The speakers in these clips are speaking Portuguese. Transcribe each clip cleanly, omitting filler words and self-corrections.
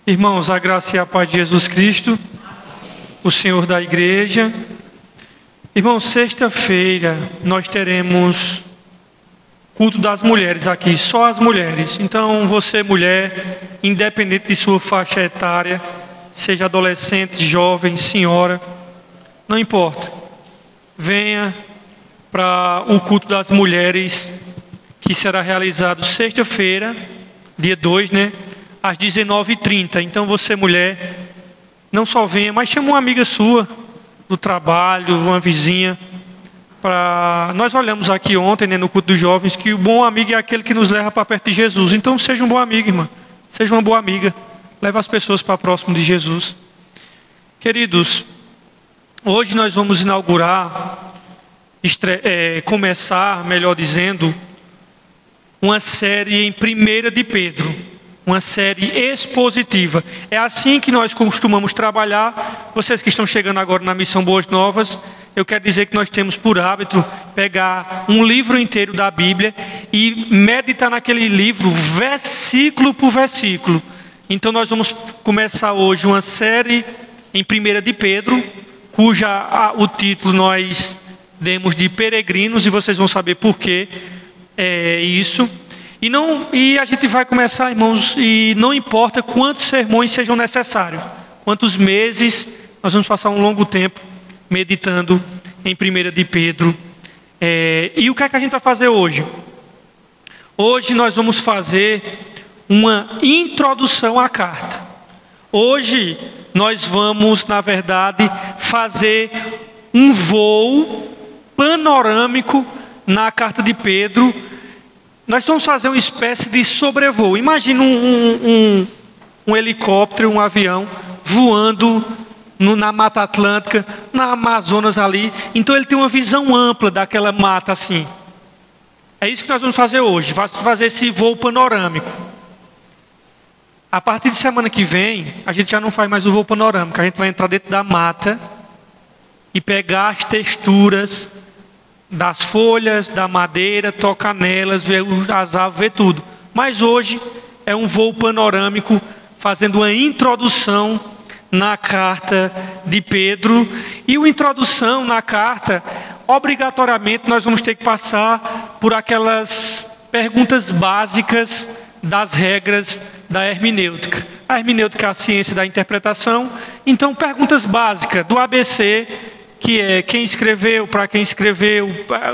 Irmãos, a graça e a paz de Jesus Cristo, o Senhor da igreja. Irmãos, sexta-feira nós teremos culto das mulheres aqui, só as mulheres. Então você, mulher, independente de sua faixa etária, seja adolescente, jovem, senhora, não importa, venha para o culto das mulheres, que será realizado sexta-feira, dia 2, às 19h30. Então você, mulher, não só venha, mas chama uma amiga sua do trabalho, uma vizinha. Nós olhamos aqui ontem, no culto dos jovens, que o bom amigo é aquele que nos leva para perto de Jesus. Então seja um bom amigo, irmã. Seja uma boa amiga. Leve as pessoas para próximo de Jesus. Queridos, hoje nós vamos começar, melhor dizendo, uma série em 1 de Pedro. Uma série expositiva. É assim que nós costumamos trabalhar. Vocês que estão chegando agora na Missão Boas Novas, eu quero dizer que nós temos por hábito pegar um livro inteiro da Bíblia e meditar naquele livro, versículo por versículo. Então nós vamos começar hoje uma série em 1 de Pedro, o título nós demos de Peregrinos, e vocês vão saber por que é isso. E a gente vai começar, irmãos, e não importa quantos sermões sejam necessários, quantos meses, nós vamos passar um longo tempo meditando em 1 de Pedro. E o que é que a gente vai fazer hoje? Hoje nós vamos fazer uma introdução à carta. Hoje nós vamos, na verdade, fazer um voo panorâmico na carta de Pedro. Nós vamos fazer uma espécie de sobrevoo. Imagina um helicóptero, um avião, voando na Mata Atlântica, na Amazonas ali. Então ele tem uma visão ampla daquela mata assim. É isso que nós vamos fazer hoje. Vamos fazer esse voo panorâmico. A partir de semana que vem, a gente já não faz mais o voo panorâmico. A gente vai entrar dentro da mata e pegar as texturas das folhas, da madeira, tocar nelas, ver as aves, ver tudo. Mas hoje é um voo panorâmico, fazendo uma introdução na carta de Pedro. E a introdução na carta, obrigatoriamente nós vamos ter que passar por aquelas perguntas básicas das regras da hermenêutica. A hermenêutica é a ciência da interpretação. Então, perguntas básicas do ABC, que é quem escreveu, para quem escreveu,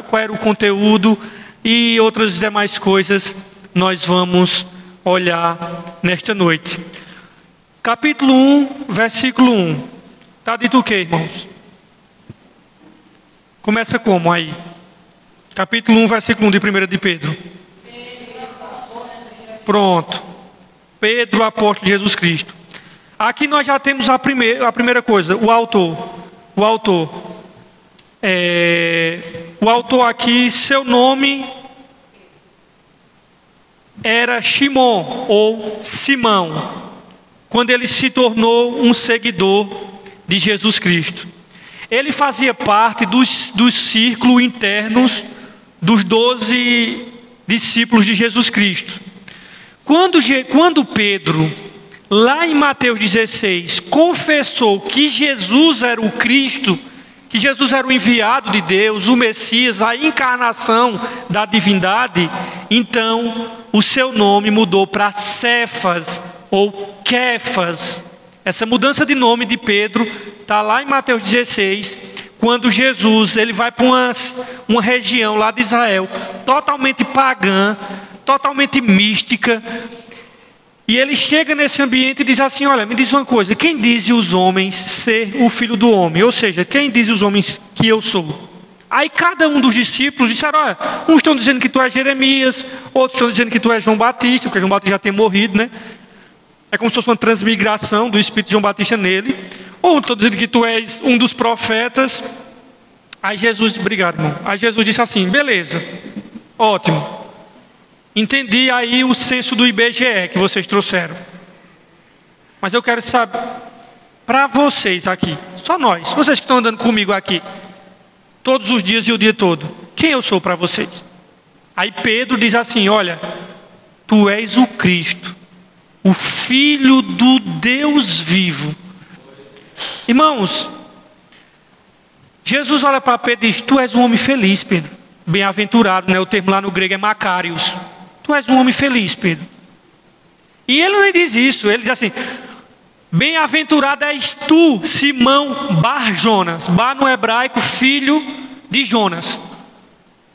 qual era o conteúdo e outras demais coisas nós vamos olhar nesta noite. Capítulo 1, versículo 1. Está dito o que, irmãos? Começa como aí? Capítulo 1, versículo 1 de 1 de Pedro. Pronto. Pedro, apóstolo de Jesus Cristo. Aqui nós já temos a primeira coisa, o autor. O autor aqui, seu nome era Shimon ou Simão, quando ele se tornou um seguidor de Jesus Cristo. Ele fazia parte dos círculos internos dos 12 discípulos de Jesus Cristo. Quando Pedro, lá em Mateus 16, confessou que Jesus era o Cristo, que Jesus era o enviado de Deus, o Messias, a encarnação da divindade, então o seu nome mudou para Cefas ou Quefas. Essa mudança de nome de Pedro está lá em Mateus 16, quando Jesus ele vai para uma região lá de Israel, totalmente pagã, totalmente mística. E ele chega nesse ambiente e diz assim: olha, me diz uma coisa, quem dizem os homens ser o filho do homem? Ou seja, quem dizem os homens que eu sou? Aí cada um dos discípulos disseram: olha, uns estão dizendo que tu és Jeremias, outros estão dizendo que tu és João Batista, porque João Batista já tem morrido, É como se fosse uma transmigração do espírito de João Batista nele. Ou estão dizendo que tu és um dos profetas. Aí Jesus, obrigado, irmão. Aí Jesus disse assim: beleza, ótimo. Entendi aí o censo do IBGE que vocês trouxeram. Mas eu quero saber, para vocês aqui, só nós, vocês que estão andando comigo aqui, todos os dias e o dia todo, quem eu sou para vocês? Aí Pedro diz assim: olha, tu és o Cristo, o Filho do Deus vivo. Irmãos, Jesus olha para Pedro e diz: tu és um homem feliz, Pedro. Bem-aventurado, né? O termo lá no grego é Macarios. Tu és um homem feliz, Pedro. E ele não diz isso, ele diz assim: bem-aventurado és tu, Simão Bar-Jonas. Bar no hebraico, filho de Jonas.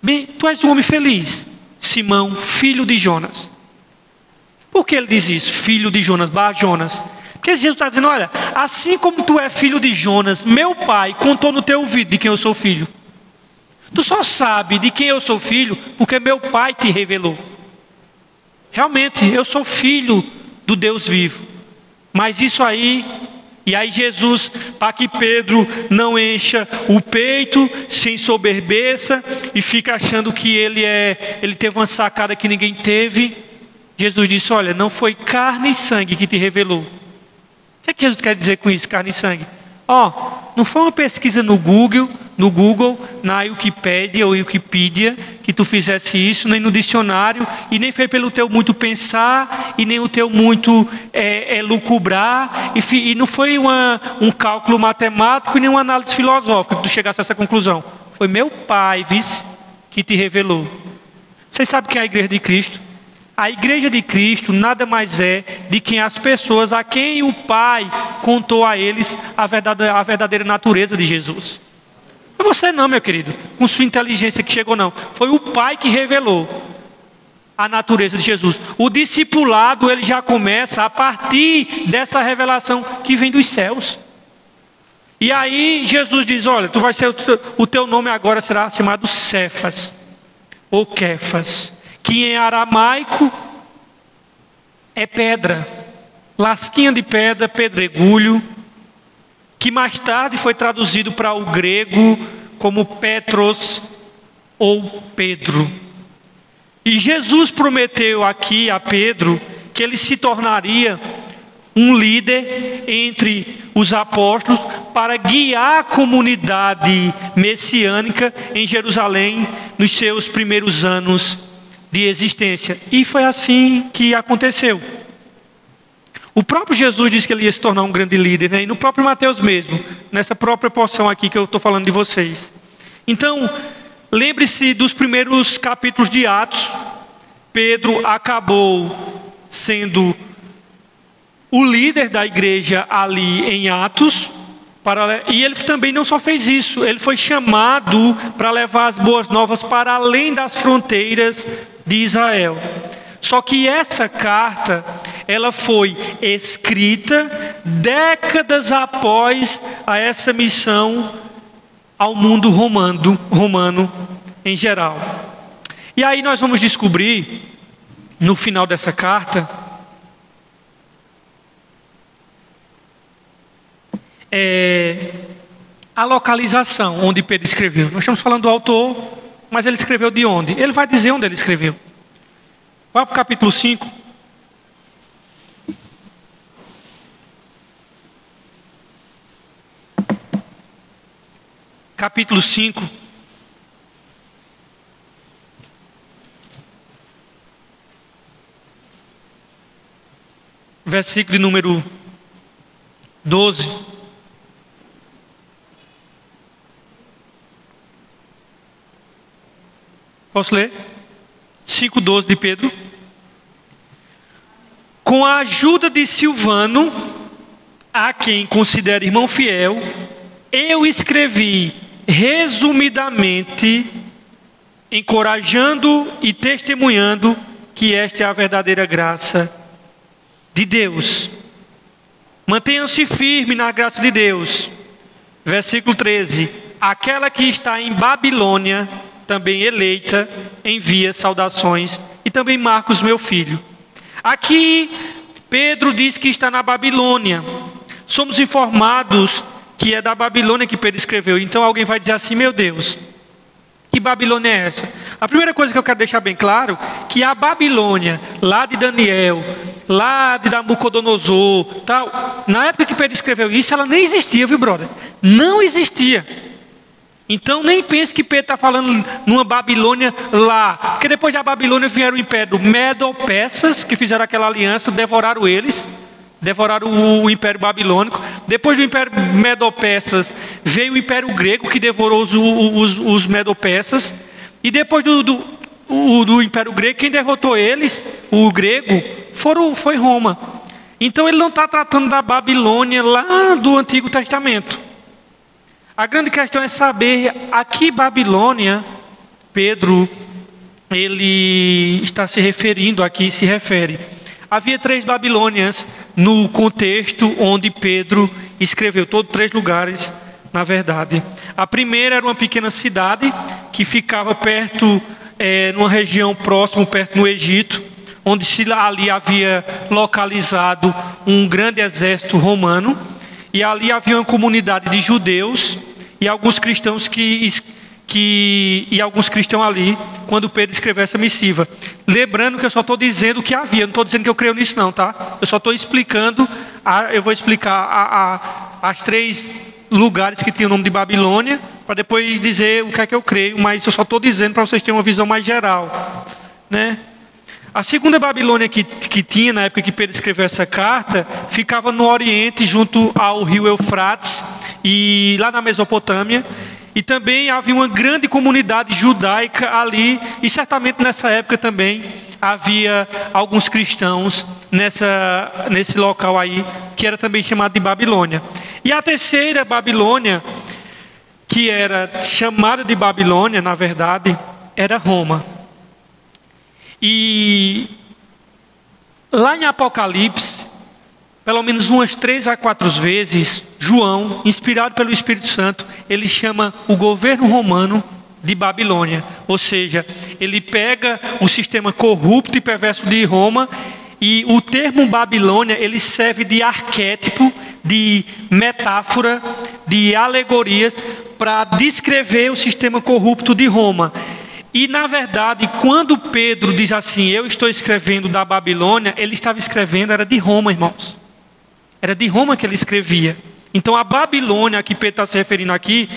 Bem, tu és um homem feliz, Simão, filho de Jonas. Por que ele diz isso? Filho de Jonas, Bar-Jonas. Porque Jesus está dizendo: olha, assim como tu é filho de Jonas, meu pai contou no teu ouvido de quem eu sou filho. Tu só sabe de quem eu sou filho porque meu pai te revelou. Realmente, eu sou filho do Deus vivo. Mas isso aí, e aí Jesus, para que Pedro não encha o peito, se ensoberbeça e fica achando que ele teve uma sacada que ninguém teve, Jesus disse: olha, não foi carne e sangue que te revelou. O que é que Jesus quer dizer com isso, carne e sangue? Não foi uma pesquisa no Google, na Wikipédia ou Wikipedia, que tu fizesse isso, nem no dicionário, e nem foi pelo teu muito pensar, e nem o teu muito lucubrar, e não foi um cálculo matemático, e nem uma análise filosófica que tu chegasse a essa conclusão. Foi meu Pai, que te revelou. Vocês sabem quem é a Igreja de Cristo? A Igreja de Cristo nada mais é de que as pessoas a quem o Pai contou a eles a verdadeira natureza de Jesus. Não foi você não, meu querido, com sua inteligência que chegou não. Foi o Pai que revelou a natureza de Jesus. O discipulado, ele já começa a partir dessa revelação que vem dos céus. E aí Jesus diz: olha, tu vai ser, o teu nome agora será chamado Cefas, ou Kefas, que em aramaico é pedra, lasquinha de pedra, pedregulho, que mais tarde foi traduzido para o grego como Petros ou Pedro. E Jesus prometeu aqui a Pedro que ele se tornaria um líder entre os apóstolos para guiar a comunidade messiânica em Jerusalém nos seus primeiros anos de existência. E foi assim que aconteceu. O próprio Jesus disse que ele ia se tornar um grande líder, né? E no próprio Mateus mesmo, nessa própria porção aqui que eu estou falando de vocês. Então, lembre-se dos primeiros capítulos de Atos. Pedro acabou sendo o líder da igreja ali em Atos. E ele também não só fez isso, ele foi chamado para levar as boas novas para além das fronteiras de Israel. Só que essa carta, ela foi escrita décadas após a essa missão ao mundo romano em geral. E aí nós vamos descobrir, no final dessa carta, a localização onde Pedro escreveu. Nós estamos falando do autor, mas ele escreveu de onde? Ele vai dizer onde ele escreveu. Vai para o capítulo 5. Capítulo 5. Versículo de número 12. Posso ler? 5,12 de Pedro. Com a ajuda de Silvano, a quem considero irmão fiel, eu escrevi resumidamente, encorajando e testemunhando que esta é a verdadeira graça de Deus. Mantenham-se firmes na graça de Deus. Versículo 13. Aquela que está em Babilônia, também eleita, envia saudações, e também Marcos, meu filho. Aqui Pedro diz que está na Babilônia. Somos informados que é da Babilônia que Pedro escreveu. Então alguém vai dizer assim: meu Deus, que Babilônia é essa? A primeira coisa que eu quero deixar bem claro, que a Babilônia, lá de Daniel, lá de Nabucodonosor, tal, na época que Pedro escreveu isso, ela nem existia, viu, brother? Não existia. Então nem pense que Pedro está falando numa Babilônia lá, porque depois da Babilônia vieram o império Medo-Persas, que fizeram aquela aliança, devoraram eles, devoraram o império babilônico. Depois do império Medo-Persas veio o império grego, que devorou os Medo-Persas. E depois do império grego, quem derrotou eles, o grego, foi Roma. Então ele não está tratando da Babilônia lá do Antigo Testamento. A grande questão é saber a que Babilônia Pedro ele está se referindo aqui, se refere. Havia 3 Babilônias no contexto onde Pedro escreveu, todos 3 lugares, na verdade. A primeira era uma pequena cidade que ficava perto, numa região próxima, perto no Egito, onde ali havia localizado um grande exército romano. E ali havia uma comunidade de judeus e alguns cristãos e alguns cristãos ali, quando Pedro escreveu essa missiva. Lembrando que eu só estou dizendo o que havia, não estou dizendo que eu creio nisso não, tá? Eu só estou explicando, eu vou explicar as 3 lugares que tinham o nome de Babilônia, para depois dizer o que é que eu creio, mas eu só estou dizendo para vocês terem uma visão mais geral, né? A segunda Babilônia que tinha na época que Pedro escreveu essa carta, ficava no Oriente, junto ao rio Eufrates, e lá na Mesopotâmia. E também havia uma grande comunidade judaica ali, e certamente nessa época também havia alguns cristãos nesse local aí, que era também chamado de Babilônia. E a terceira Babilônia, que era chamada de Babilônia, na verdade, era Roma. E lá em Apocalipse, pelo menos umas 3 a 4 vezes, João, inspirado pelo Espírito Santo, ele chama o governo romano de Babilônia. Ou seja, ele pega o sistema corrupto e perverso de Roma, e o termo Babilônia, ele serve de arquétipo, de metáfora, de alegorias, para descrever o sistema corrupto de Roma. E na verdade, quando Pedro diz assim, eu estou escrevendo da Babilônia, ele estava escrevendo, era de Roma, irmãos. Era de Roma que ele escrevia. Então a Babilônia, a que Pedro está se referindo aqui,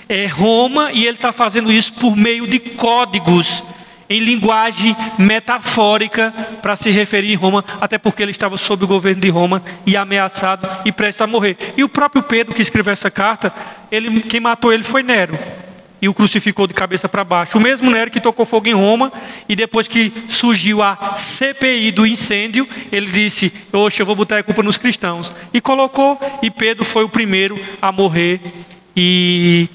é Roma, e ele está fazendo isso por meio de códigos, em linguagem metafórica, para se referir a Roma, até porque ele estava sob o governo de Roma, e ameaçado, e prestes a morrer. E o próprio Pedro, que escreveu essa carta, quem matou ele foi Nero, e o crucificou de cabeça para baixo. O mesmo Nero que tocou fogo em Roma, e depois que surgiu a CPI do incêndio, ele disse, oxe, eu vou botar a culpa nos cristãos. E colocou, e Pedro foi o primeiro a morrer, e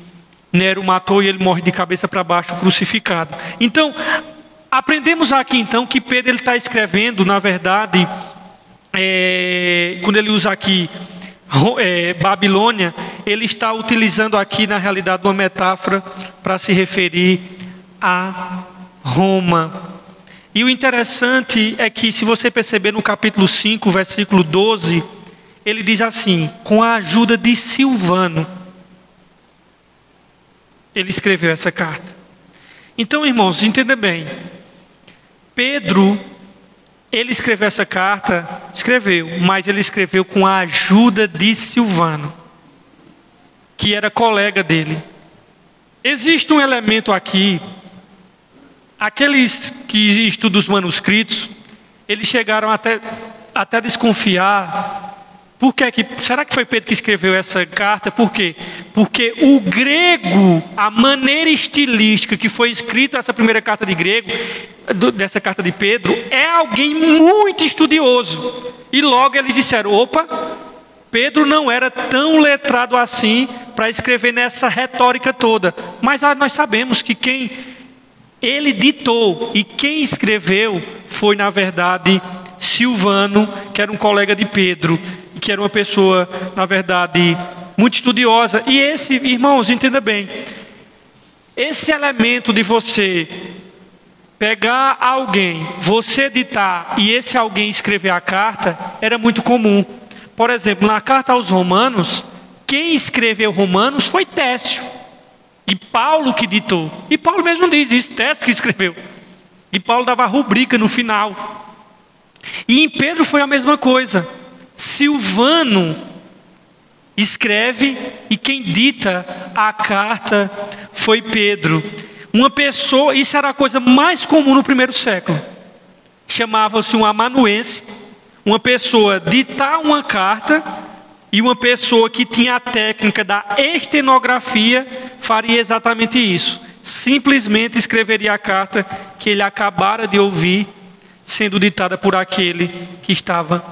Nero matou, e ele morre de cabeça para baixo, crucificado. Então, aprendemos aqui então que Pedro está escrevendo, na verdade, quando ele usa aqui Babilônia, ele está utilizando aqui na realidade uma metáfora para se referir a Roma. E o interessante é que, se você perceber no capítulo 5, versículo 12, ele diz assim, com a ajuda de Silvano, ele escreveu essa carta. Então, irmãos, entenda bem, Pedro, ele escreveu essa carta, mas ele escreveu com a ajuda de Silvano, que era colega dele. Existe um elemento aqui, aqueles que estudam os manuscritos, eles chegaram até desconfiar. Será que foi Pedro que escreveu essa carta? Por quê? Porque o grego, a maneira estilística que foi escrita essa primeira carta de grego, dessa carta de Pedro, é alguém muito estudioso. E logo eles disseram, opa, Pedro não era tão letrado assim para escrever nessa retórica toda. Mas nós sabemos que quem ele ditou e quem escreveu foi, na verdade, Silvano, que era um colega de Pedro, que era uma pessoa, na verdade, muito estudiosa. E esse, irmãos, entenda bem, esse elemento de você pegar alguém, você ditar e esse alguém escrever a carta, era muito comum. Por exemplo, na carta aos Romanos, quem escreveu Romanos foi Técio, e Paulo que ditou. E Paulo mesmo diz isso, Técio que escreveu. E Paulo dava a rubrica no final. E em Pedro foi a mesma coisa. Silvano escreve e quem dita a carta foi Pedro. Uma pessoa, isso era a coisa mais comum no primeiro século. Chamava-se um amanuense, uma pessoa ditar uma carta, e uma pessoa que tinha a técnica da estenografia faria exatamente isso. Simplesmente escreveria a carta que ele acabara de ouvir, sendo ditada por aquele que estava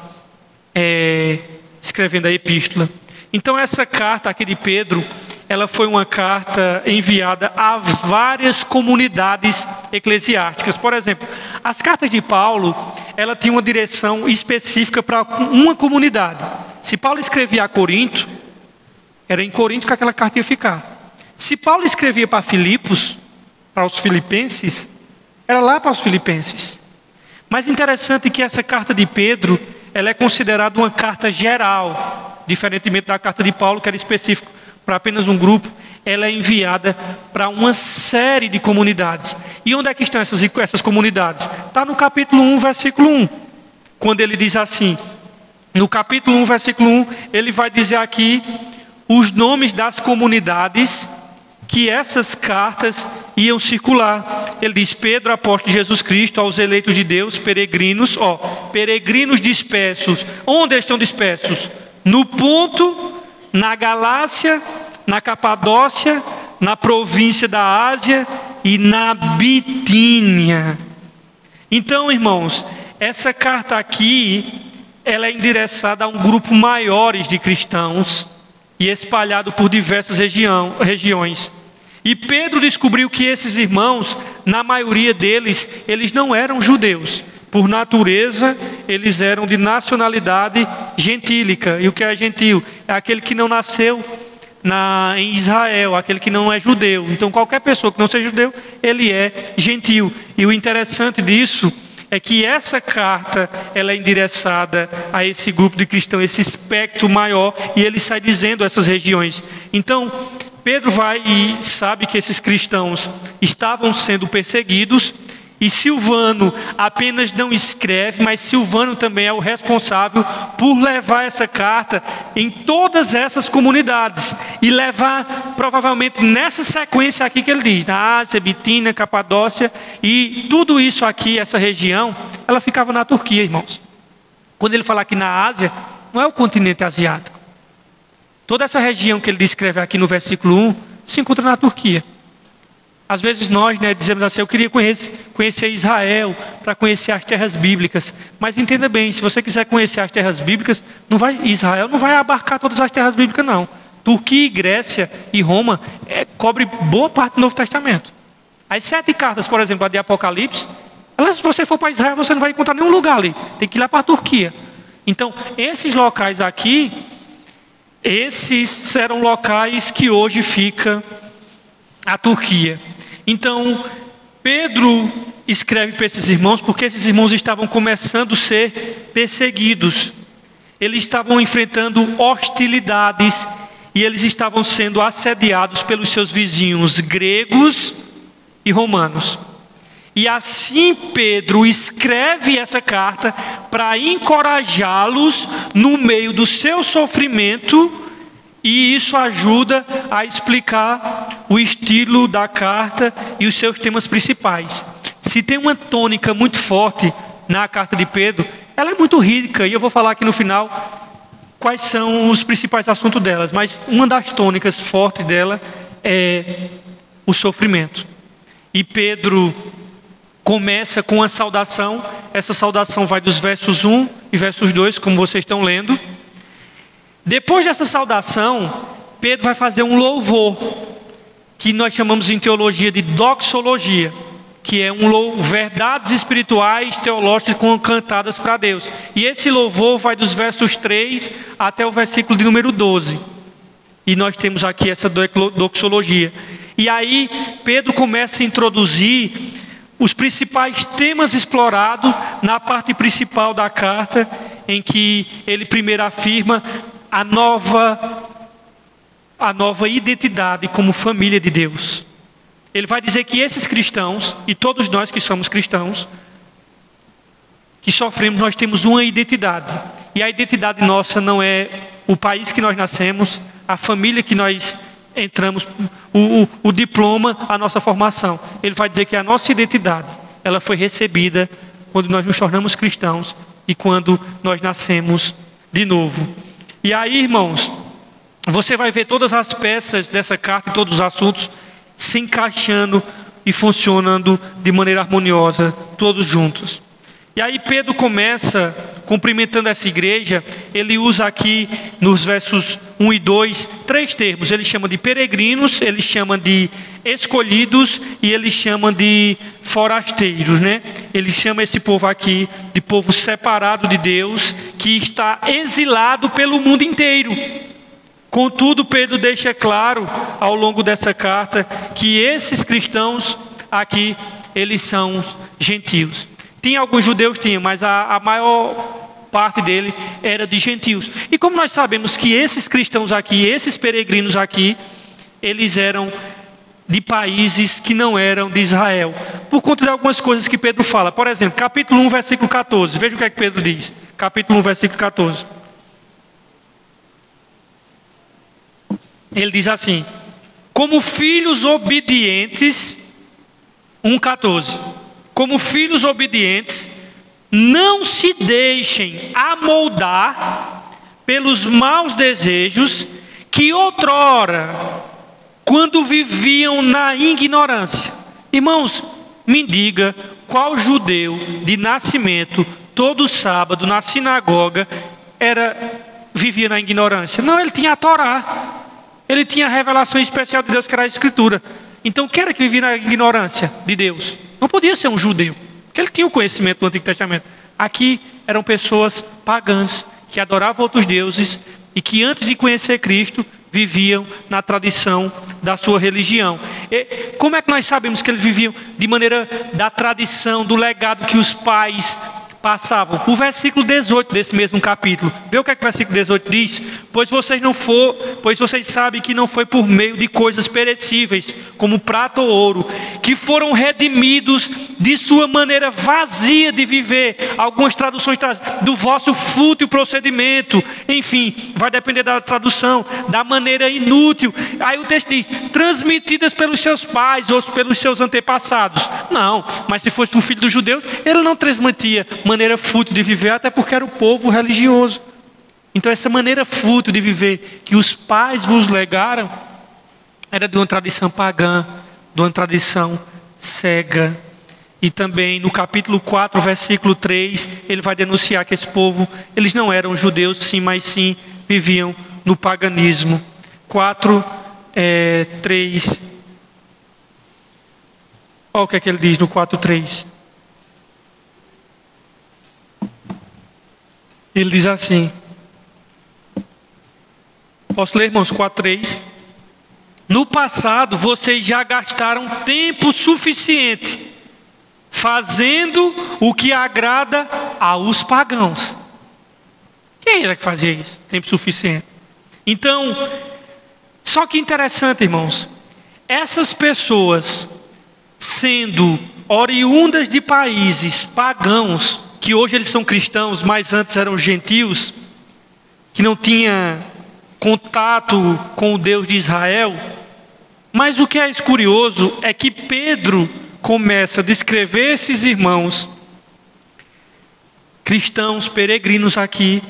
escrevendo a epístola. Então essa carta aqui de Pedro, ela foi uma carta enviada a várias comunidades eclesiásticas. Por exemplo, as cartas de Paulo, ela tinha uma direção específica para uma comunidade. Se Paulo escrevia a Corinto, era em Corinto que aquela carta ia ficar. Se Paulo escrevia para Filipos, para os filipenses, era lá para os filipenses. Mas interessante que essa carta de Pedro, ela é considerada uma carta geral, diferentemente da carta de Paulo, que era específica para apenas um grupo. Ela é enviada para uma série de comunidades. E onde é que estão essas comunidades? Está no capítulo 1, versículo 1, quando ele diz assim, no capítulo 1, versículo 1, ele vai dizer aqui os nomes das comunidades que essas cartas iam circular. Ele diz: Pedro, apóstolo de Jesus Cristo, aos eleitos de Deus, peregrinos, peregrinos dispersos. Onde estão dispersos? No Ponto, na Galácia, na Capadócia, na província da Ásia e na Bitínia. Então, irmãos, essa carta aqui, ela é endereçada a um grupo maiores de cristãos e espalhado por diversas regiões. E Pedro descobriu que esses irmãos, na maioria deles, eles não eram judeus. Por natureza, eles eram de nacionalidade gentílica. E o que é gentil? É aquele que não nasceu em Israel, aquele que não é judeu. Então qualquer pessoa que não seja judeu, ele é gentil. E o interessante disso é que essa carta, ela é endereçada a esse grupo de cristãos, esse espectro maior, e ele sai dizendo essas regiões. Então, Pedro vai e sabe que esses cristãos estavam sendo perseguidos, e Silvano apenas não escreve, mas Silvano também é o responsável por levar essa carta em todas essas comunidades e levar provavelmente nessa sequência aqui que ele diz, na Ásia, Bitínia, Capadócia, e tudo isso aqui, essa região, ela ficava na Turquia, irmãos. Quando ele fala aqui na Ásia, não é o continente asiático. Toda essa região que ele descreve aqui no versículo 1 se encontra na Turquia. Às vezes nós dizemos assim: eu queria conhecer Israel para conhecer as terras bíblicas. Mas entenda bem, se você quiser conhecer as terras bíblicas, Israel não vai abarcar todas as terras bíblicas, não. Turquia, Grécia e Roma cobre boa parte do Novo Testamento. As 7 cartas, por exemplo, a de Apocalipse, se você for para Israel, você não vai encontrar nenhum lugar ali. Tem que ir lá para a Turquia. Então, esses locais aqui, esses eram locais que hoje fica a Turquia. Então, Pedro escreve para esses irmãos porque esses irmãos estavam começando a ser perseguidos. Eles estavam enfrentando hostilidades e eles estavam sendo assediados pelos seus vizinhos gregos e romanos. E assim Pedro escreve essa carta para encorajá-los no meio do seu sofrimento. E isso ajuda a explicar o estilo da carta e os seus temas principais. Se tem uma tônica muito forte na carta de Pedro, ela é muito rica, e eu vou falar aqui no final quais são os principais assuntos delas. Mas uma das tônicas fortes dela é o sofrimento. E Pedro começa com uma saudação. Essa saudação vai dos versos 1 e versos 2, como vocês estão lendo. Depois dessa saudação, Pedro vai fazer um louvor, que nós chamamos em teologia de doxologia, que é verdades espirituais teológicas cantadas para Deus. E esse louvor vai dos versos 3 até o versículo de número 12. E nós temos aqui essa doxologia. E aí Pedro começa a introduzir os principais temas explorados na parte principal da carta, em que ele primeiro afirma a nova identidade como família de Deus. Ele vai dizer que esses cristãos, e todos nós que somos cristãos, que sofremos, nós temos uma identidade. E a identidade nossa não é o país que nós nascemos, a família que nós entramos, o diploma, a nossa formação. Ele vai dizer que a nossa identidade, ela foi recebida quando nós nos tornamos cristãos e quando nós nascemos de novo. E aí, irmãos, você vai ver todas as peças dessa carta e todos os assuntos se encaixando e funcionando de maneira harmoniosa, todos juntos. E aí Pedro começa cumprimentando essa igreja. Ele usa aqui nos versos 1 e 2 três termos. Ele chama de peregrinos, ele chama de escolhidos e ele chama de forasteiros, né? Ele chama esse povo aqui de povo separado de Deus, que está exilado pelo mundo inteiro. Contudo, Pedro deixa claro ao longo dessa carta que esses cristãos aqui, eles são gentios. Tinha alguns judeus, mas a maior parte dele era de gentios. E como nós sabemos que esses cristãos aqui, esses peregrinos aqui, eles eram de países que não eram de Israel, por conta de algumas coisas que Pedro fala. Por exemplo, capítulo 1, versículo 14. Veja o que é que Pedro diz. Capítulo 1, versículo 14. Ele diz assim: como filhos obedientes, 1,14. Como filhos obedientes, não se deixem amoldar pelos maus desejos que outrora, quando viviam na ignorância. Irmãos, me diga qual judeu de nascimento, todo sábado na sinagoga, vivia na ignorância? Não, ele tinha a Torá. Ele tinha a revelação especial de Deus, que era a Escritura. Então, quem era que vivia na ignorância de Deus? Não podia ser um judeu, porque ele tinha o conhecimento do Antigo Testamento. Aqui eram pessoas pagãs, que adoravam outros deuses e que antes de conhecer Cristo, viviam na tradição da sua religião. E como é que nós sabemos que eles viviam de maneira da tradição, do legado que os pais passavam? O versículo 18 desse mesmo capítulo. Vê o que é que o versículo 18 diz? Pois vocês sabem que não foi por meio de coisas perecíveis, como prata ou ouro, que foram redimidos de sua maneira vazia de viver. Algumas traduções trazem do vosso fútil procedimento. Enfim, vai depender da tradução, da maneira inútil. Aí o texto diz, transmitidas pelos seus pais ou pelos seus antepassados. Não, mas se fosse um filho do judeu, ele não transmitia maneira fútil de viver, até porque era o povo religioso. Então essa maneira fútil de viver que os pais vos legaram era de uma tradição pagã, de uma tradição cega. E também no capítulo 4, versículo 3, ele vai denunciar que esse povo, eles não eram judeus sim, mas sim viviam no paganismo. 4, 3. Olha o que é que ele diz no 4:3. Ele diz assim, posso ler, irmãos? 4:3. No passado vocês já gastaram tempo suficiente fazendo o que agrada aos pagãos. Quem era que fazia isso? Tempo suficiente. Então, só que interessante, irmãos, essas pessoas sendo oriundas de países pagãos, que hoje eles são cristãos, mas antes eram gentios, que não tinha contato com o Deus de Israel. Mas o que é curioso é que Pedro começa a descrever esses irmãos, cristãos, peregrinos aqui.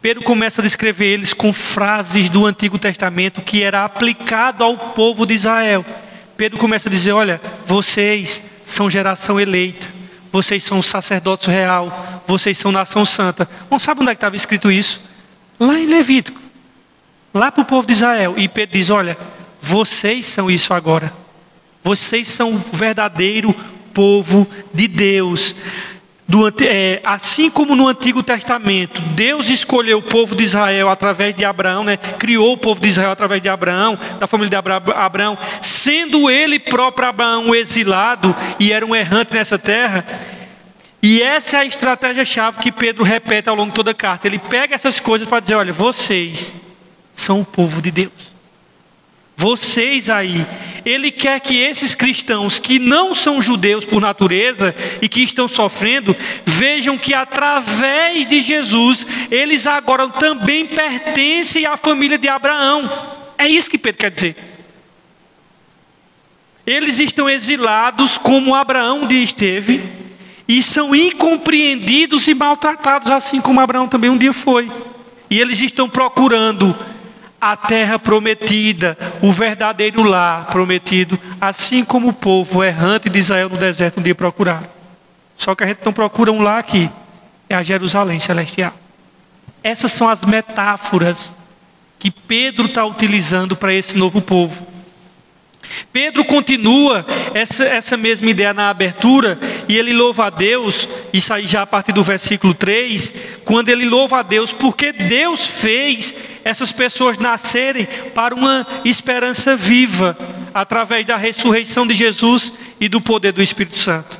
Pedro começa a descrever eles com frases do Antigo Testamento que era aplicado ao povo de Israel. Pedro começa a dizer, olha, vocês são geração eleita. Vocês são sacerdócio real. Vocês são nação santa. Não sabe onde é que estava escrito isso? Lá em Levítico. Lá para o povo de Israel. E Pedro diz, olha, vocês são isso agora. Vocês são o verdadeiro povo de Deus. Assim como no Antigo Testamento, Deus escolheu o povo de Israel através de Abraão, né? Criou o povo de Israel através de Abraão, da família de Abraão, sendo ele próprio Abraão um exilado e era um errante nessa terra. E essa é a estratégia-chave que Pedro repete ao longo de toda a carta. Ele pega essas coisas para dizer, olha, vocês são o povo de Deus. vocês aí. Ele quer que esses cristãos que não são judeus por natureza e que estão sofrendo, vejam que através de Jesus, eles agora também pertencem à família de Abraão. É isso que Pedro quer dizer. Eles estão exilados como Abraão esteve e são incompreendidos e maltratados, assim como Abraão também um dia foi. E eles estão procurando a terra prometida, o verdadeiro lar prometido, assim como o povo errante de Israel no deserto um dia procuraram. Só que a gente não procura um lar aqui, é a Jerusalém celestial. Essas são as metáforas que Pedro está utilizando para esse novo povo. Pedro continua essa mesma ideia na abertura, e ele louva a Deus, isso aí já a partir do versículo 3, quando ele louva a Deus, porque Deus fez essas pessoas nascerem para uma esperança viva, através da ressurreição de Jesus e do poder do Espírito Santo.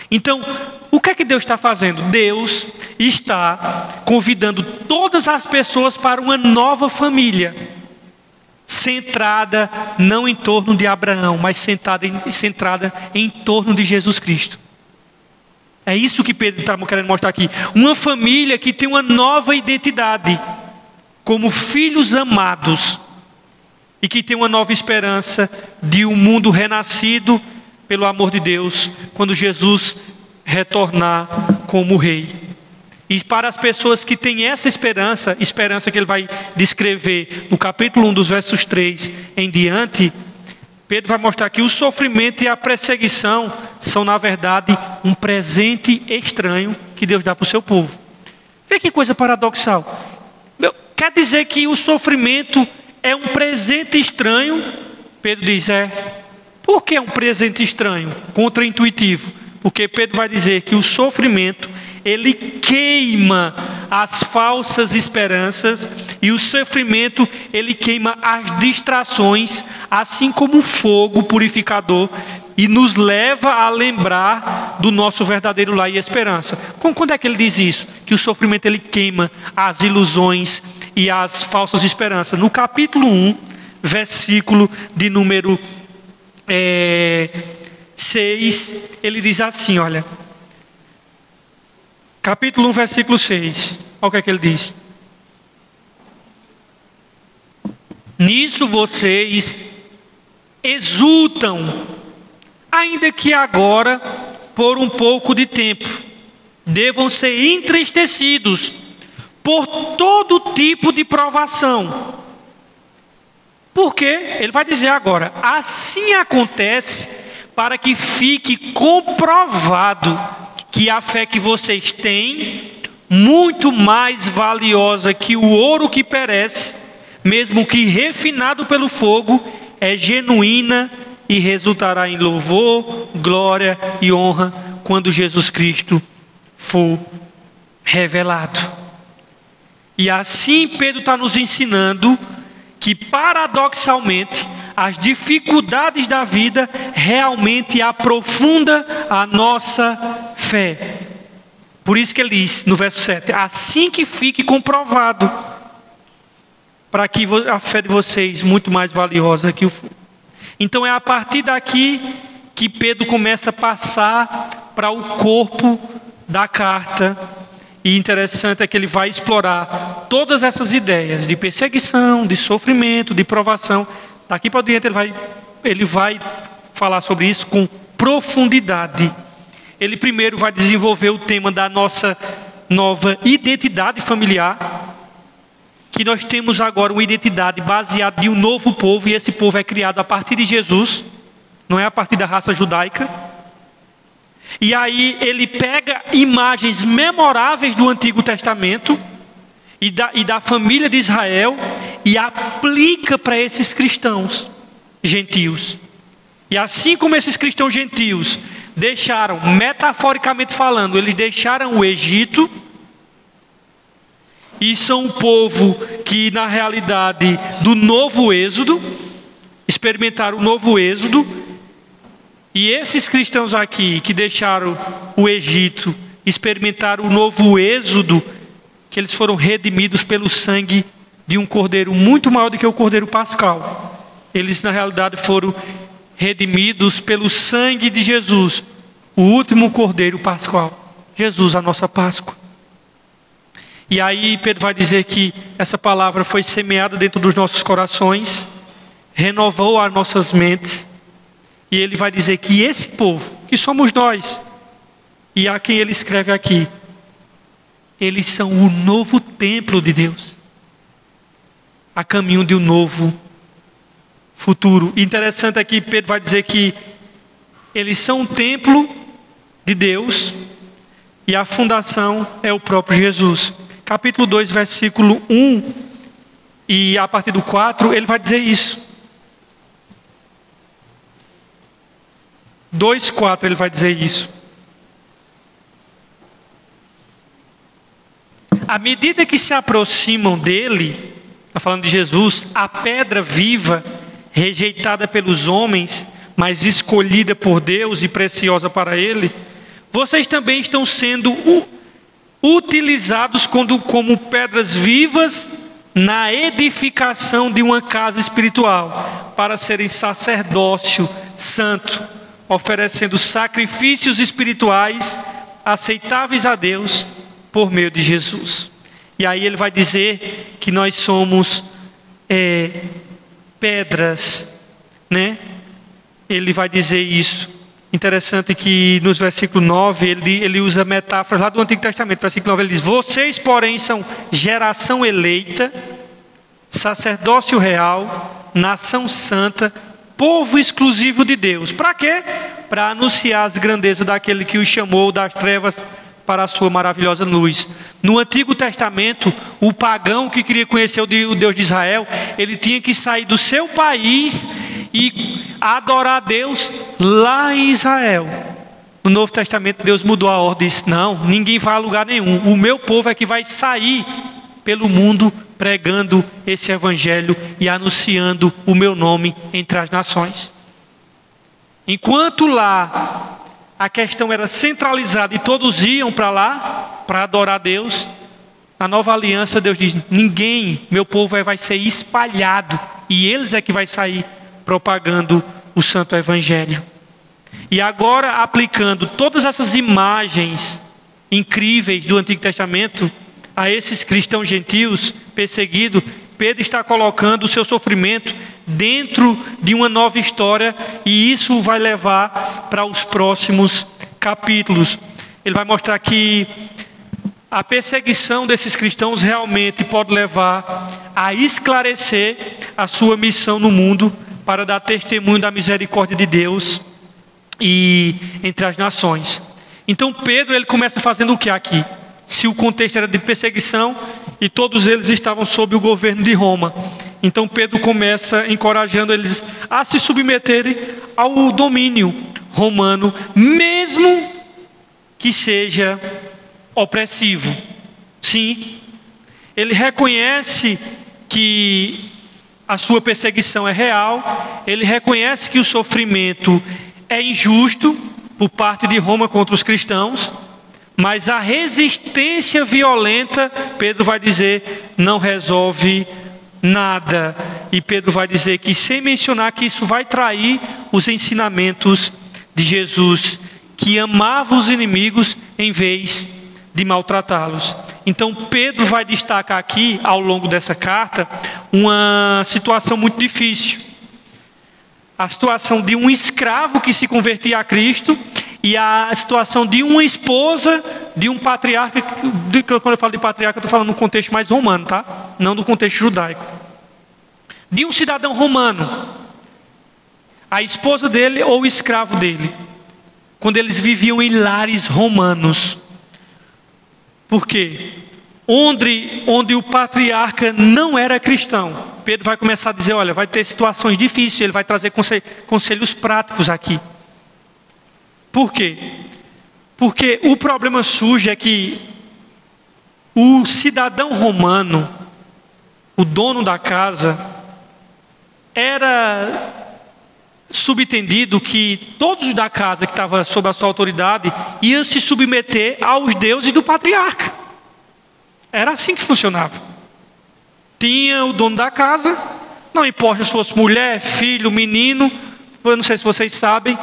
Então, o que é que Deus está fazendo? Deus está convidando todas as pessoas para uma nova família, centrada não em torno de Abraão, mas centrada em torno de Jesus Cristo. É isso que Pedro está querendo mostrar aqui. Uma família que tem uma nova identidade, como filhos amados, e que tem uma nova esperança de um mundo renascido pelo amor de Deus, quando Jesus retornar como Rei. E para as pessoas que têm essa esperança que ele vai descrever no capítulo 1, dos versos 3 em diante, Pedro vai mostrar que o sofrimento e a perseguição são, na verdade, um presente estranho que Deus dá para o seu povo. Vê que coisa paradoxal. Quer dizer que o sofrimento é um presente estranho? Pedro diz, Por que é um presente estranho, contraintuitivo? Porque Pedro vai dizer que o sofrimento, ele queima as falsas esperanças, e o sofrimento, ele queima as distrações, assim como o fogo purificador, e nos leva a lembrar do nosso verdadeiro lar e esperança. Quando é que ele diz isso? Que o sofrimento, ele queima as ilusões e as falsas esperanças. No capítulo 1, versículo de número 6, ele diz assim, olha, capítulo 1, versículo 6, olha o que é que ele diz. Nisso vocês exultam, ainda que agora, por um pouco de tempo, devam ser entristecidos por todo tipo de provação. Por quê? Ele vai dizer agora, assim acontece para que fique comprovado que a fé que vocês têm, muito mais valiosa que o ouro que perece, mesmo que refinado pelo fogo, é genuína e resultará em louvor, glória e honra quando Jesus Cristo for revelado. E assim Pedro está nos ensinando que, paradoxalmente, as dificuldades da vida realmente aprofundam a nossa fé. Por isso que ele diz no verso 7, assim que fique comprovado, para que a fé de vocês muito mais valiosa que o fogo. Então é a partir daqui que Pedro começa a passar para o corpo da carta. E interessante é que ele vai explorar todas essas ideias de perseguição, de sofrimento, de provação. Daqui para diante ele vai falar sobre isso com profundidade. Ele primeiro vai desenvolver o tema da nossa nova identidade familiar, que nós temos agora uma identidade baseada em um novo povo, e esse povo é criado a partir de Jesus, não é a partir da raça judaica. E aí ele pega imagens memoráveis do Antigo Testamento e da família de Israel e aplica para esses cristãos gentios. E assim como esses cristãos gentios deixaram, metaforicamente falando, eles deixaram o Egito, e são um povo que, na realidade, do novo êxodo, experimentaram o novo êxodo. E esses cristãos aqui, que deixaram o Egito, experimentaram o novo êxodo, que eles foram redimidos pelo sangue de um cordeiro muito maior do que o cordeiro pascal. Eles na realidade foram redimidos pelo sangue de Jesus, o último cordeiro pascual. Jesus, a nossa Páscoa. E aí Pedro vai dizer que essa palavra foi semeada dentro dos nossos corações, renovou as nossas mentes, e ele vai dizer que esse povo, que somos nós, e a quem ele escreve aqui, eles são o novo templo de Deus, a caminho de um novo futuro. Interessante aqui, Pedro vai dizer que eles são um templo de Deus, e a fundação é o próprio Jesus. Capítulo 2, versículo 1, e a partir do 4, ele vai dizer isso. 2:4 ele vai dizer isso. À medida que se aproximam dele, está falando de Jesus, a pedra viva, rejeitada pelos homens, mas escolhida por Deus e preciosa para ele, vocês também estão sendo utilizados como pedras vivas na edificação de uma casa espiritual, para serem sacerdócio santo, oferecendo sacrifícios espirituais aceitáveis a Deus por meio de Jesus. E aí ele vai dizer que nós somos pedras, né? Ele vai dizer isso. Interessante que nos versículo 9 ele usa metáforas lá do Antigo Testamento. Versículo 9 ele diz: vocês porém são geração eleita, sacerdócio real, nação santa, povo exclusivo de Deus. Para quê? Para anunciar as grandezas daquele que os chamou das trevas para a sua maravilhosa luz. No Antigo Testamento, o pagão que queria conhecer o Deus de Israel, ele tinha que sair do seu país e adorar a Deus lá em Israel. No Novo Testamento, Deus mudou a ordem e disse: não, ninguém vai a lugar nenhum. O meu povo é que vai sair pelo mundo pregando esse evangelho e anunciando o meu nome entre as nações. Enquanto lá a questão era centralizada e todos iam para lá para adorar a Deus, na nova aliança Deus diz: ninguém, meu povo vai ser espalhado, e eles é que vai sair propagando o santo evangelho. E agora, aplicando todas essas imagens incríveis do Antigo Testamento a esses cristãos gentios perseguidos, Pedro está colocando o seu sofrimento dentro de uma nova história, e isso vai levar para os próximos capítulos. Ele vai mostrar que a perseguição desses cristãos realmente pode levar a esclarecer a sua missão no mundo, para dar testemunho da misericórdia de Deus e entre as nações. Então Pedro, ele começa fazendo o que aqui? Se o contexto era de perseguição e todos eles estavam sob o governo de Roma, então Pedro começa encorajando eles a se submeterem ao domínio romano, mesmo que seja opressivo. Sim, ele reconhece que a sua perseguição é real, ele reconhece que o sofrimento é injusto por parte de Roma contra os cristãos, mas a resistência violenta, Pedro vai dizer, não resolve nada. E Pedro vai dizer que, sem mencionar que isso vai trair os ensinamentos de Jesus, que amava os inimigos em vez de maltratá-los. Então Pedro vai destacar aqui, ao longo dessa carta, uma situação muito difícil. A situação de um escravo que se convertia a Cristo, e a situação de uma esposa de um patriarca. Quando eu falo de patriarca, eu estou falando no contexto mais romano, tá? Não no contexto judaico. De um cidadão romano, a esposa dele ou o escravo dele, quando eles viviam em lares romanos. Por quê? Onde o patriarca não era cristão, Pedro vai começar a dizer: olha, vai ter situações difíceis. Ele vai trazer conselhos práticos aqui. Por quê? Porque o problema surge é que o cidadão romano, o dono da casa, era subentendido que todos da casa que estavam sob a sua autoridade iam se submeter aos deuses do patriarca. Era assim que funcionava. Tinha o dono da casa, Não importa se fosse mulher, filho, menino. Eu não sei se vocês sabem.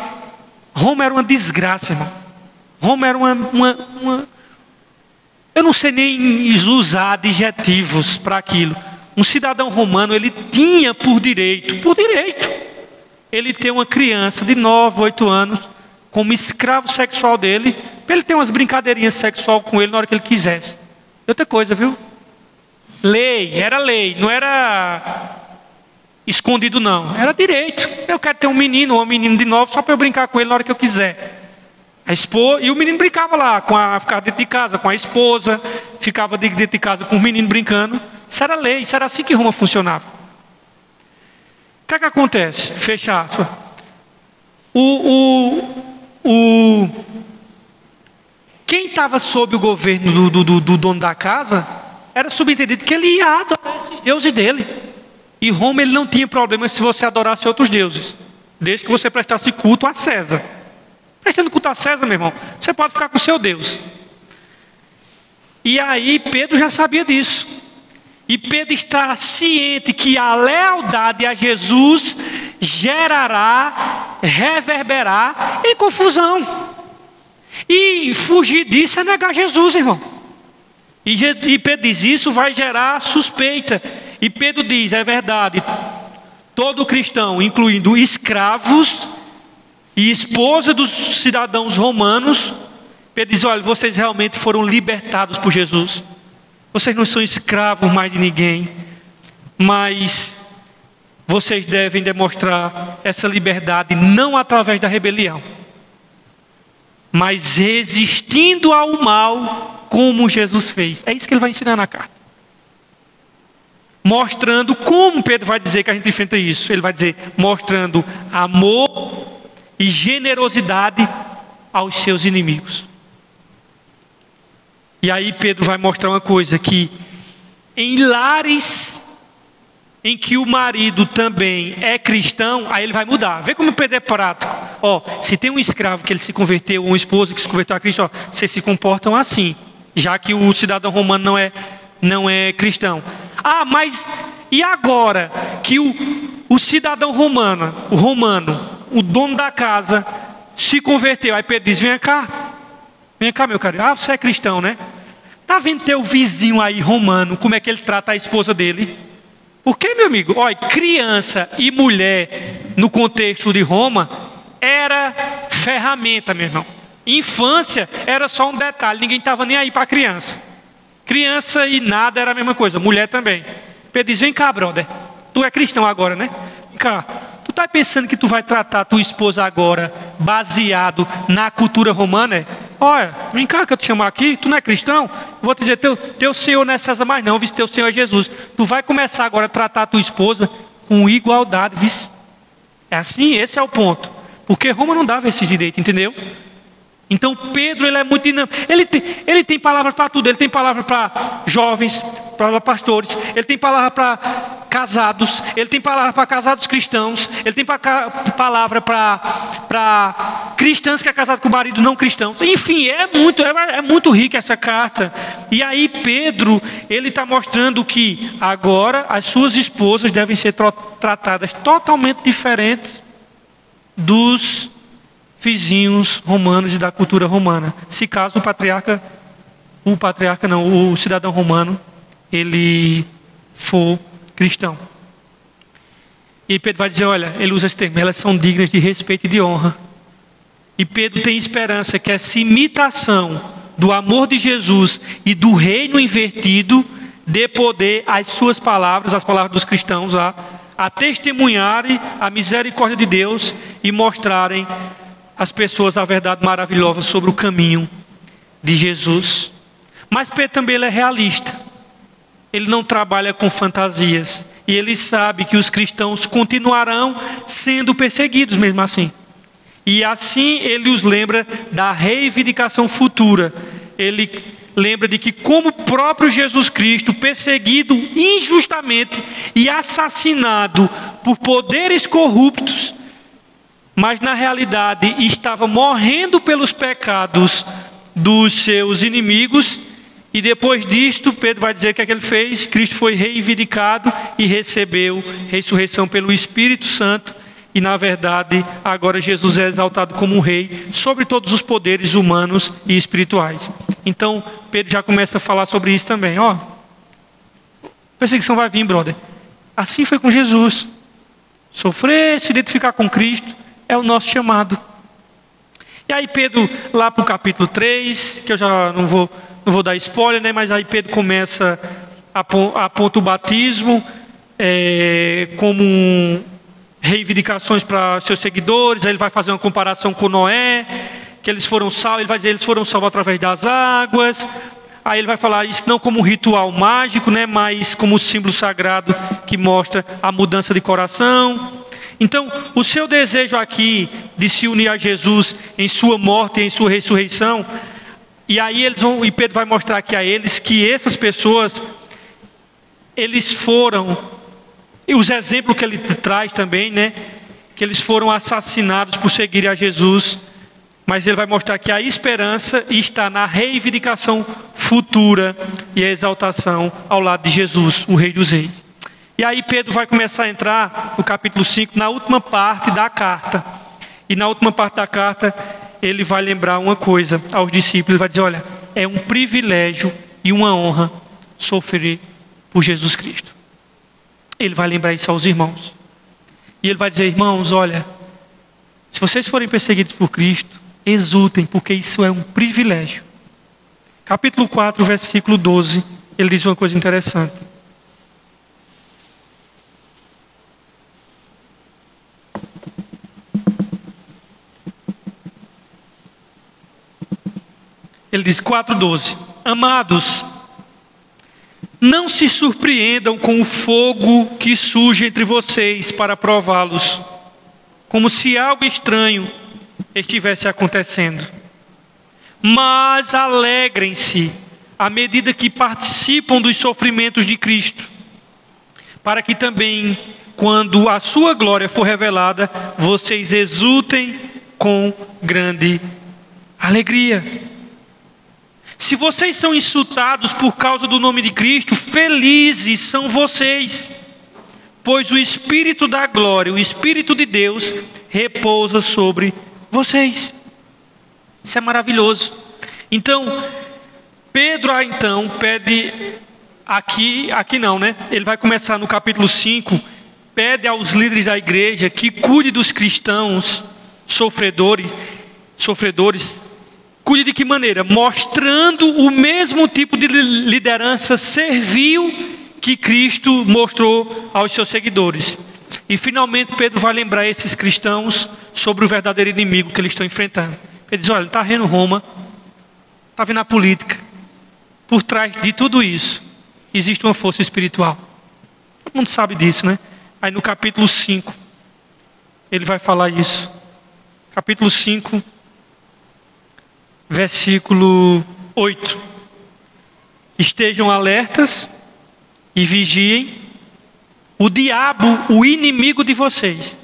Roma era uma desgraça, irmão. Roma era eu não sei nem usar adjetivos para aquilo. Um cidadão romano, ele tinha por direito, ele ter uma criança de 9, 8 anos, como escravo sexual dele, para ele ter umas brincadeirinhas sexuais com ele na hora que ele quisesse. Outra coisa, viu? Era lei, não era escondido não, era direito. Eu quero ter um menino ou um menino de 9 só para eu brincar com ele na hora que eu quiser. E o menino brincava lá, ficava dentro de casa com a esposa, ficava dentro de casa com o menino brincando. Isso era lei, isso era assim que Roma funcionava. O que é que acontece? Fecha aspas. Quem estava sob o governo do dono da casa, era subentendido que ele ia adorar esses deuses dele. E Roma, ele não tinha problema se você adorasse outros deuses, desde que você prestasse culto a César. Prestando culto a César, meu irmão, você pode ficar com o seu Deus. E aí Pedro já sabia disso. E Pedro está ciente que a lealdade a Jesus reverberará em confusão. E fugir disso é negar Jesus, irmão. E Pedro diz, isso vai gerar suspeita. E Pedro diz, é verdade, todo cristão, incluindo escravos e esposa dos cidadãos romanos, Pedro diz, olha, vocês realmente foram libertados por Jesus. Vocês não são escravos mais de ninguém, mas vocês devem demonstrar essa liberdade não através da rebelião, mas resistindo ao mal como Jesus fez. É isso que ele vai ensinar na carta. Mostrando como Pedro vai dizer que a gente enfrenta isso. Ele vai dizer, mostrando amor e generosidade aos seus inimigos. E aí Pedro vai mostrar uma coisa, que em lares em que o marido também é cristão, aí ele vai mudar. Vê como Pedro é prático. Se tem um escravo que ele se converteu, ou uma esposa que se converteu a Cristo, vocês se comportam assim, já que o cidadão romano não é cristão. Mas e agora que o cidadão romano, o dono da casa, se converteu? Aí Pedro diz, vem cá meu caro, você é cristão, né? Tá vendo teu vizinho aí romano, como é que ele trata a esposa dele? Por quê, meu amigo? Olha, criança e mulher, no contexto de Roma, era ferramenta, meu irmão. Infância era só um detalhe, ninguém estava nem aí para criança. Criança e nada era a mesma coisa, mulher também. Pedro diz, vem cá, brother, tu é cristão agora, né? Vem cá, tu tá pensando que tu vai tratar tua esposa agora baseado na cultura romana? Olha, vem cá que eu te chamo aqui, tu não é cristão? Vou te dizer, teu Senhor não é César mais não, teu Senhor é Jesus. Tu vai começar agora a tratar a tua esposa com igualdade, vice. É assim, esse é o ponto. Porque Roma não dava esse direito, entendeu? Então Pedro, ele é muito dinâmico. Ele tem palavras para tudo. Ele tem palavra para jovens, para pastores. Ele tem palavra para casados. Ele tem palavra para casados cristãos. Ele tem palavra para cristãs que é casado com marido não cristãos. Enfim, é muito rica essa carta. E aí Pedro, ele está mostrando que agora as suas esposas devem ser tratadas totalmente diferentes dos vizinhos romanos e da cultura romana. Se caso o cidadão romano, ele for cristão. E Pedro vai dizer, olha, ele usa esse termo, elas são dignas de respeito e de honra. E Pedro tem esperança que essa imitação do amor de Jesus e do reino invertido dê poder às suas palavras, as palavras dos cristãos lá, a testemunharem a misericórdia de Deus e mostrarem às pessoas a verdade maravilhosa sobre o caminho de Jesus. Mas Pedro também ele é realista. Ele não trabalha com fantasias. E ele sabe que os cristãos continuarão sendo perseguidos mesmo assim. E assim ele os lembra da reivindicação futura. Ele lembra de que como o próprio Jesus Cristo, perseguido injustamente e assassinado por poderes corruptos, mas na realidade estava morrendo pelos pecados dos seus inimigos, E depois disto, Pedro vai dizer que é que ele fez. Cristo foi reivindicado e recebeu ressurreição pelo Espírito Santo. E na verdade, agora Jesus é exaltado como um rei sobre todos os poderes humanos e espirituais. Então, Pedro já começa a falar sobre isso também. Ó, perseguição vai vir, brother. Assim foi com Jesus. Sofrer, se identificar com Cristo, é o nosso chamado. E aí Pedro, lá para o capítulo 3, que eu já não vou dar spoiler, né? Mas aí Pedro começa aponta o batismo como reivindicações para seus seguidores. Aí ele vai fazer uma comparação com Noé, que eles foram salvos. Ele vai dizer, eles foram salvos através das águas. Aí ele vai falar isso não como um ritual mágico, né, mas como um símbolo sagrado que mostra a mudança de coração. Então, o seu desejo aqui de se unir a Jesus em sua morte e em sua ressurreição, e aí e Pedro vai mostrar aqui a eles que essas pessoas, eles foram, e os exemplos que ele traz também, né, que eles foram assassinados por seguirem a Jesus. Mas ele vai mostrar que a esperança está na reivindicação futura e a exaltação ao lado de Jesus, o Rei dos Reis. E aí Pedro vai começar a entrar no capítulo 5, na última parte da carta. E na última parte da carta, ele vai lembrar uma coisa aos discípulos. Ele vai dizer, olha, é um privilégio e uma honra sofrer por Jesus Cristo. Ele vai lembrar isso aos irmãos. E ele vai dizer, irmãos, olha, se vocês forem perseguidos por Cristo, exultem, porque isso é um privilégio. Capítulo 4, versículo 12, ele diz uma coisa interessante. Ele diz 4:12: Amados, não se surpreendam com o fogo que surge entre vocês para prová-los, como se algo estranho estivesse acontecendo. Mas alegrem-se à medida que participam dos sofrimentos de Cristo, para que também, quando a sua glória for revelada, vocês exultem com grande alegria. Se vocês são insultados por causa do nome de Cristo, felizes são vocês, pois o Espírito da glória, o Espírito de Deus, repousa sobre vocês. Isso é maravilhoso. Então, Pedro pede aqui não, né? Ele vai começar no capítulo 5, pede aos líderes da igreja que cuide dos cristãos sofredores. Cuide de que maneira? Mostrando o mesmo tipo de liderança servil que Cristo mostrou aos seus seguidores. E finalmente Pedro vai lembrar esses cristãos sobre o verdadeiro inimigo que eles estão enfrentando. Ele diz, olha, está vendo Roma, está vendo a política. Por trás de tudo isso, existe uma força espiritual. Todo mundo sabe disso, né? Aí no capítulo 5, ele vai falar isso. Capítulo 5, versículo 8. Estejam alertas e vigiem. O diabo, o inimigo de vocês,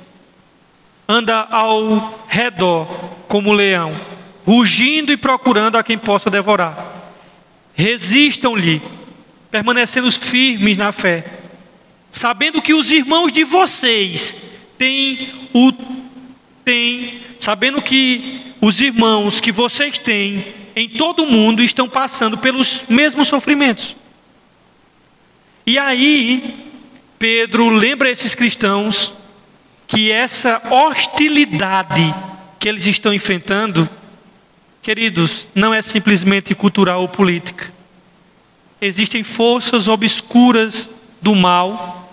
anda ao redor como leão, rugindo e procurando a quem possa devorar. Resistam-lhe, permanecendo firmes na fé, sabendo que os irmãos de vocês sabendo que os irmãos que vocês têm em todo o mundo estão passando pelos mesmos sofrimentos. E aí Pedro lembra esses cristãos que essa hostilidade que eles estão enfrentando, queridos, não é simplesmente cultural ou política. Existem forças obscuras do mal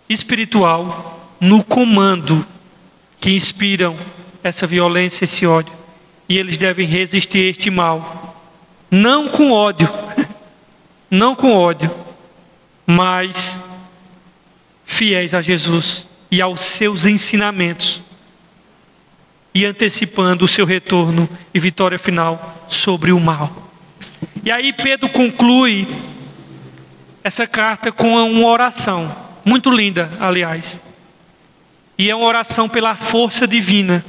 espiritual no comando que inspiram essa violência, esse ódio. E eles devem resistir a este mal, não com ódio, não com ódio, mas fiéis a Jesus e aos seus ensinamentos, e antecipando o seu retorno e vitória final sobre o mal. E aí Pedro conclui essa carta com uma oração, muito linda, aliás. E é uma oração pela força divina.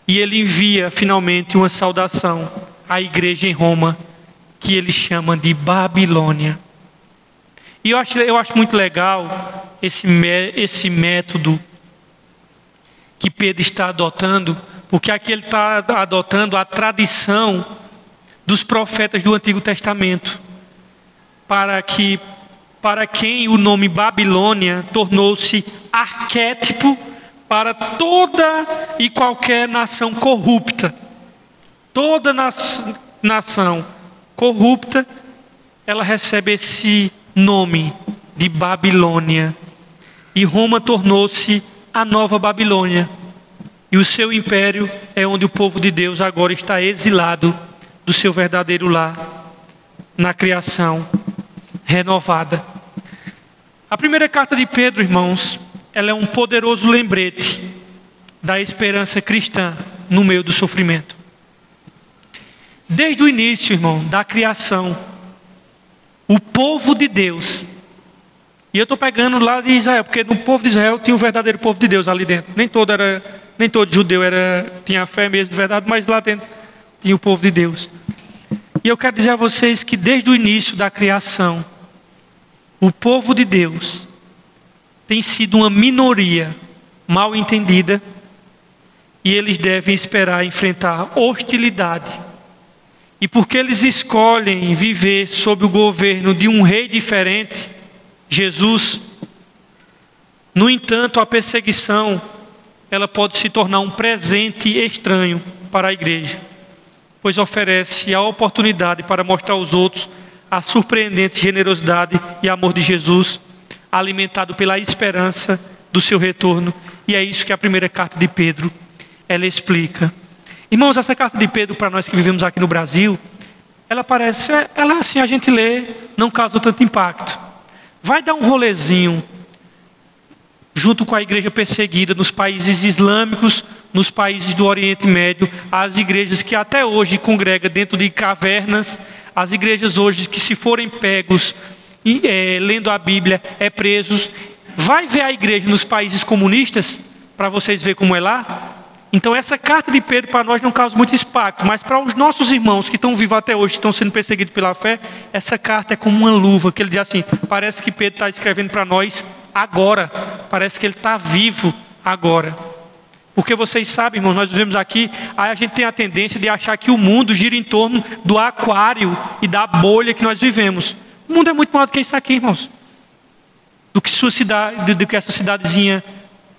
E ele envia finalmente uma saudação à igreja em Roma, que ele chama de Babilônia. E eu acho muito legal esse método que Pedro está adotando, porque aqui ele está adotando a tradição dos profetas do Antigo Testamento, para quem o nome Babilônia tornou-se arquétipo para toda e qualquer nação corrupta. Toda nação corrupta, ela recebe esse nome de Babilônia. E Roma tornou-se a nova Babilônia. E o seu império é onde o povo de Deus agora está exilado do seu verdadeiro lar, na criação renovada. A primeira carta de Pedro, irmãos, ela é um poderoso lembrete da esperança cristã no meio do sofrimento. Desde o início, irmão, da criação, o povo de Deus, e eu estou pegando lá de Israel, porque no povo de Israel tinha o verdadeiro povo de Deus ali dentro. Nem todo judeu tinha fé mesmo de verdade, mas lá dentro tinha o povo de Deus. E eu quero dizer a vocês que desde o início da criação, o povo de Deus tem sido uma minoria mal entendida, e eles devem esperar enfrentar hostilidade. E porque eles escolhem viver sob o governo de um rei diferente, Jesus, no entanto, a perseguição, ela pode se tornar um presente estranho para a igreja, pois oferece a oportunidade para mostrar aos outros a surpreendente generosidade e amor de Jesus, alimentado pela esperança do seu retorno. E é isso que a primeira carta de Pedro, ela explica. Irmãos, essa carta de Pedro, para nós que vivemos aqui no Brasil, ela assim, a gente lê, não causa tanto impacto. Vai dar um rolezinho junto com a igreja perseguida nos países islâmicos, nos países do Oriente Médio, as igrejas que até hoje congregam dentro de cavernas, as igrejas hoje que, se forem pegos lendo a Bíblia, presos. Vai ver a igreja nos países comunistas, para vocês verem como é lá. Então essa carta de Pedro para nós não causa muito impacto, mas para os nossos irmãos que estão vivos até hoje, que estão sendo perseguidos pela fé, essa carta é como uma luva, que ele diz assim, parece que Pedro está escrevendo para nós agora, parece que ele está vivo agora. Porque vocês sabem, irmãos, nós vivemos aqui, aí a gente tem a tendência de achar que o mundo gira em torno do aquário e da bolha que nós vivemos. O mundo é muito maior do que isso aqui, irmãos. Do que sua cidade, do que essa cidadezinha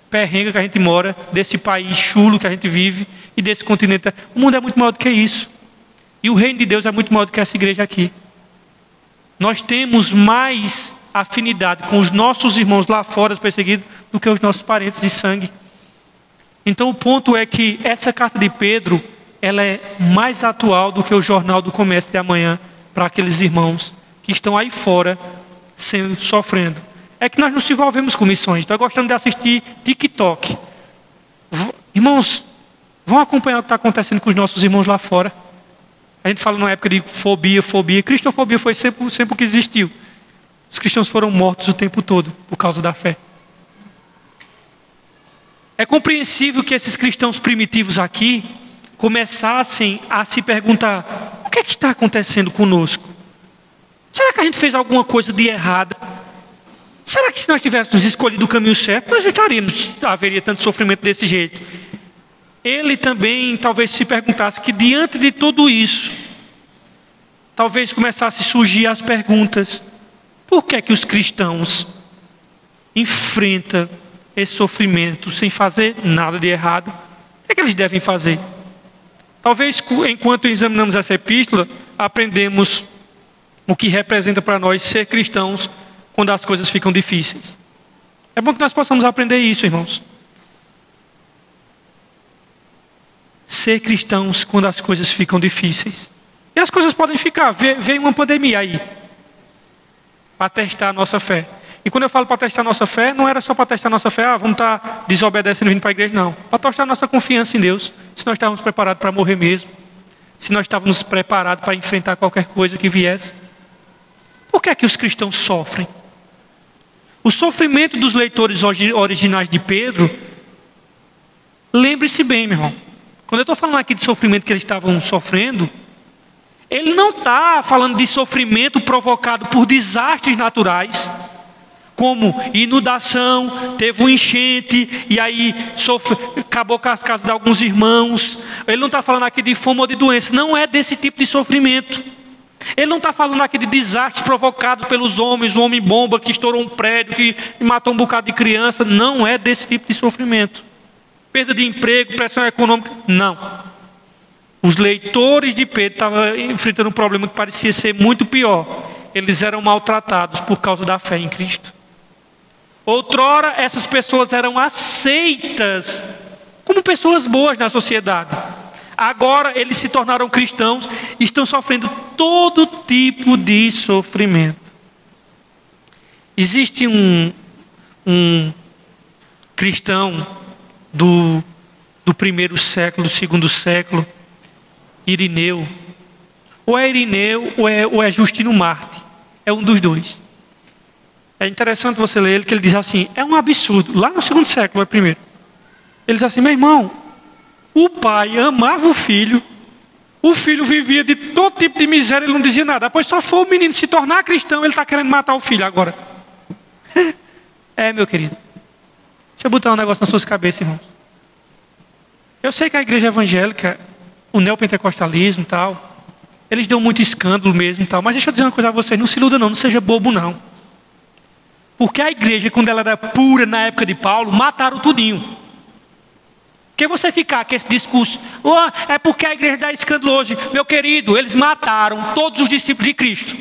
perrenga que a gente mora, desse país chulo que a gente vive e desse continente. O mundo é muito maior do que isso. E o reino de Deus é muito maior do que essa igreja aqui. Nós temos mais afinidade com os nossos irmãos lá fora perseguidos do que os nossos parentes de sangue. Então o ponto é que essa carta de Pedro, ela é mais atual do que o Jornal do Comércio de amanhã para aqueles irmãos que estão aí fora sofrendo. É que nós nos envolvemos com missões. Estou gostando de assistir TikTok. Irmãos, vão acompanhar o que está acontecendo com os nossos irmãos lá fora. A gente fala numa época de fobia. Cristofobia foi sempre o que existiu. Os cristãos foram mortos o tempo todo por causa da fé. É compreensível que esses cristãos primitivos aqui começassem a se perguntar: o que é que está acontecendo conosco? Será que a gente fez alguma coisa de errada? Será que se nós tivéssemos escolhido o caminho certo, nós haveria tanto sofrimento desse jeito? Ele também talvez se perguntasse que diante de tudo isso, talvez começasse a surgir as perguntas: por que é que os cristãos enfrentam esse sofrimento sem fazer nada de errado? O que é que eles devem fazer? Talvez enquanto examinamos essa epístola, aprendemos o que representa para nós ser cristãos quando as coisas ficam difíceis. É bom que nós possamos aprender isso, irmãos. Ser cristãos quando as coisas ficam difíceis. E as coisas podem ficar. Vem uma pandemia aí para testar a nossa fé. E quando eu falo para testar a nossa fé, não era só para testar a nossa fé, vamos estar desobedecendo vindo para a igreja, não. Para testar a nossa confiança em Deus. Se nós estávamos preparados para morrer mesmo. Se nós estávamos preparados para enfrentar qualquer coisa que viesse. Por que é que os cristãos sofrem? O sofrimento dos leitores originais de Pedro, lembre-se bem, meu irmão. Quando eu estou falando aqui de sofrimento que eles estavam sofrendo, Ele não está falando de sofrimento provocado por desastres naturais, como inundação, teve um enchente, e aí acabou com as casas de alguns irmãos. Ele não está falando aqui de fome ou de doença, não é desse tipo de sofrimento. Ele não está falando aqui de desastres provocados pelos homens, um homem-bomba que estourou um prédio, que matou um bocado de criança. Não é desse tipo de sofrimento. Perda de emprego, pressão econômica, não. Os leitores de Pedro estavam enfrentando um problema que parecia ser muito pior. Eles eram maltratados por causa da fé em Cristo. Outrora, essas pessoas eram aceitas como pessoas boas na sociedade. Agora, eles se tornaram cristãos e estão sofrendo todo tipo de sofrimento. Existe um cristão do primeiro século, do segundo século, Irineu. Ou é Irineu ou é Justino Marte. É um dos dois. É interessante você ler ele, que ele diz assim, é um absurdo. Lá no segundo século, é primeiro. Ele diz assim, meu irmão, o pai amava o filho vivia de todo tipo de miséria, ele não dizia nada. Depois só foi o menino se tornar cristão, ele está querendo matar o filho agora. Meu querido. Deixa eu botar um negócio nas suas cabeças, irmãos. Eu sei que a igreja evangélica, o neopentecostalismo e tal, eles dão muito escândalo mesmo e tal, mas deixa eu dizer uma coisa a vocês, não se iluda não seja bobo não. Porque a igreja, quando ela era pura na época de Paulo, mataram tudinho. Porque você ficar com esse discurso, é porque a igreja dá escândalo hoje. Meu querido, eles mataram todos os discípulos de Cristo.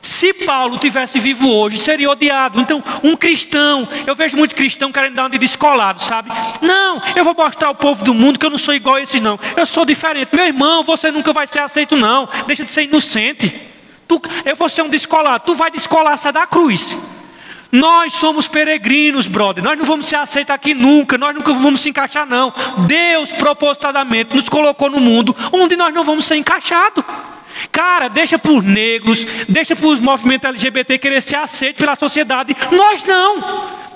Se Paulo tivesse vivo hoje, seria odiado. Então, um cristão, eu vejo muito cristão querendo dar um de descolado, sabe? Não, eu vou mostrar ao povo do mundo que eu não sou igual a esses não. Eu sou diferente. Meu irmão, você nunca vai ser aceito não. Deixa de ser inocente. Eu vou ser um descolado. Tu vai descolar, sai da cruz. Nós somos peregrinos, brother. Nós não vamos ser aceitos aqui nunca. Nós nunca vamos se encaixar, não. Deus, propositadamente, nos colocou no mundo onde nós não vamos ser encaixados. Cara, deixa para os negros, deixa para os movimentos LGBT querer ser aceitos pela sociedade. Nós não.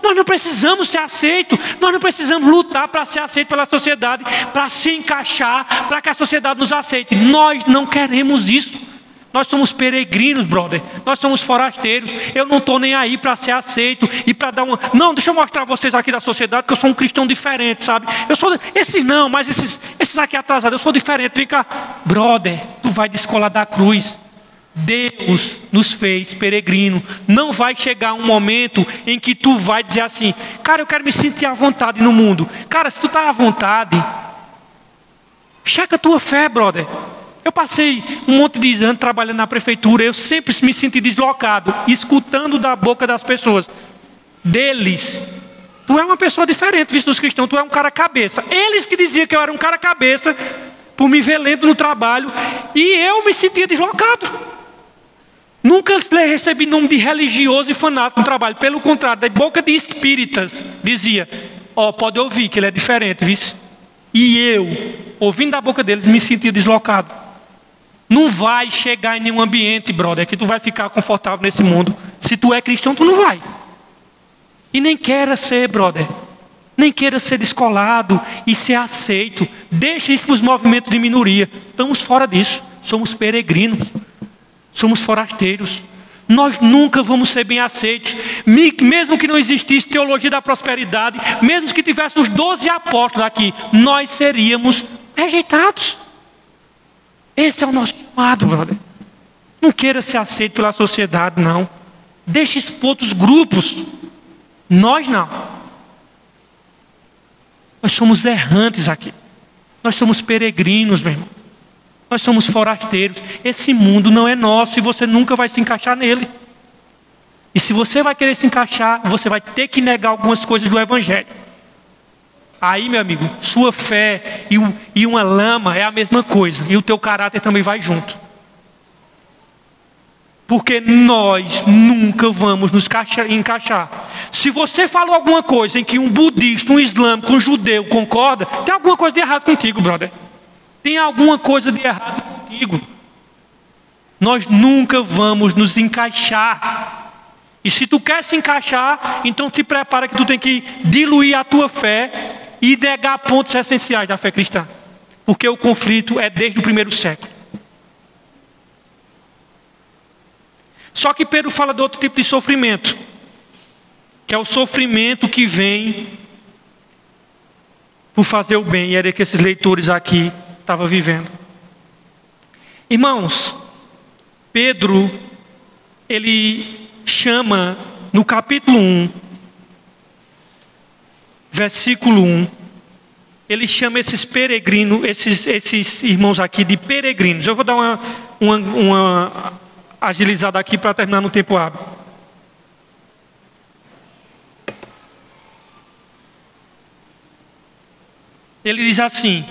Nós não precisamos ser aceitos. Nós não precisamos lutar para ser aceitos pela sociedade, para se encaixar, para que a sociedade nos aceite. Nós não queremos isso. Nós somos peregrinos, brother. Nós somos forasteiros. Eu não estou nem aí para ser aceito e para dar uma... Não, deixa eu mostrar a vocês aqui da sociedade que eu sou um cristão diferente, sabe? Eu sou... Esses não, mas esses aqui atrasados, eu sou diferente. Vem cá. Brother, tu vai descolar da cruz. Deus nos fez peregrino. Não vai chegar um momento em que tu vai dizer assim, cara, eu quero me sentir à vontade no mundo. Cara, se tu está à vontade, checa a tua fé, brother. Eu passei um monte de anos trabalhando na prefeitura, eu sempre me senti deslocado, escutando da boca das pessoas, deles, tu é uma pessoa diferente, visto dos cristãos, tu é um cara cabeça. Eles que diziam que eu era um cara cabeça, por me ver lento no trabalho, e eu me sentia deslocado. Nunca recebi nome de religioso e fanático no trabalho, pelo contrário, da boca de espíritas, dizia, pode ouvir que ele é diferente, viu? E eu, ouvindo da boca deles, me sentia deslocado. Não vai chegar em nenhum ambiente, brother, que tu vai ficar confortável nesse mundo. Se tu é cristão, tu não vai. E nem queira ser, brother. Nem queira ser descolado e ser aceito. Deixa isso para os movimentos de minoria. Estamos fora disso. Somos peregrinos. Somos forasteiros. Nós nunca vamos ser bem aceitos. Mesmo que não existisse teologia da prosperidade, mesmo que tivéssemos 12 apóstolos aqui, nós seríamos rejeitados. Esse é o nosso chamado, brother. Não queira ser aceito pela sociedade, não. Deixe isso para outros grupos. Nós não. Nós somos errantes aqui. Nós somos peregrinos, meu irmão. Nós somos forasteiros. Esse mundo não é nosso e você nunca vai se encaixar nele. E se você vai querer se encaixar, você vai ter que negar algumas coisas do Evangelho. Aí, meu amigo, sua fé e uma lama é a mesma coisa. E o teu caráter também vai junto. Porque nós nunca vamos nos encaixar. Se você falou alguma coisa em que um budista, um islâmico, um judeu concorda, tem alguma coisa de errado contigo, brother. Tem alguma coisa de errado contigo. Nós nunca vamos nos encaixar. E se tu quer se encaixar, então te prepara que tu tem que diluir a tua fé e negar pontos essenciais da fé cristã. Porque o conflito é desde o primeiro século. Só que Pedro fala de outro tipo de sofrimento, que é o sofrimento que vem por fazer o bem, e era que esses leitores aqui estavam vivendo. Irmãos, Pedro, ele chama no capítulo 1, versículo 1, ele chama esses peregrinos, esses irmãos aqui de peregrinos. Eu vou dar uma agilizada aqui para terminar no tempo hábil. Ele diz assim,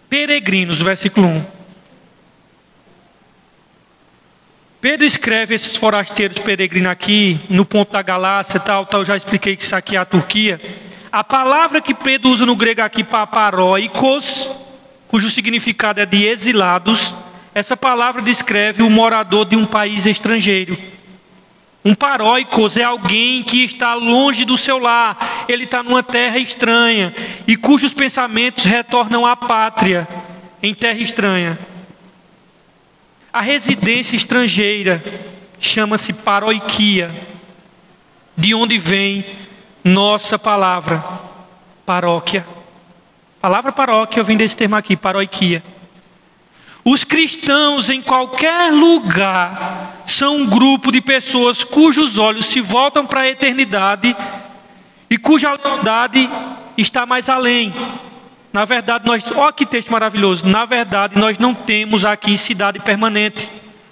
peregrinos, versículo 1. Pedro escreve esses forasteiros peregrinos aqui, no ponto da Galácia, tal, já expliquei que isso aqui é a Turquia. A palavra que Pedro usa no grego aqui, paparóicos, cujo significado é de exilados, essa palavra descreve o morador de um país estrangeiro. Um paróicos é alguém que está longe do seu lar, ele está numa terra estranha, e cujos pensamentos retornam à pátria, em terra estranha. A residência estrangeira chama-se paroikia, de onde vem nossa palavra, paróquia. A palavra paróquia vem desse termo aqui, paroikia. Os cristãos em qualquer lugar são um grupo de pessoas cujos olhos se voltam para a eternidade e cuja lealdade está mais além. Na verdade, olha que texto maravilhoso. Na verdade, nós não temos aqui cidade permanente,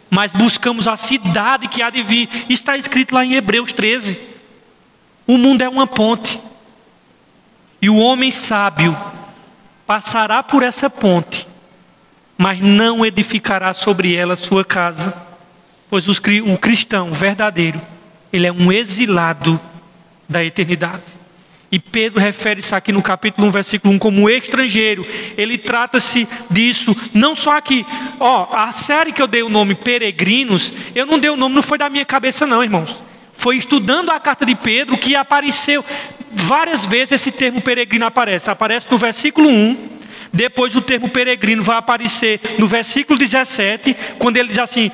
mas buscamos a cidade que há de vir. Está escrito lá em Hebreus 13. O mundo é uma ponte, e o homem sábio passará por essa ponte, mas não edificará sobre ela sua casa, pois o cristão verdadeiro, ele é um exilado da eternidade. E Pedro refere isso aqui no capítulo 1, versículo 1, como estrangeiro. Ele trata-se disso, não só aqui. A série que eu dei o nome Peregrinos, eu não dei o nome, não foi da minha cabeça não, irmãos. Foi estudando a carta de Pedro que apareceu várias vezes esse termo peregrino aparece. Aparece no versículo 1, depois o termo peregrino vai aparecer no versículo 17, quando ele diz assim,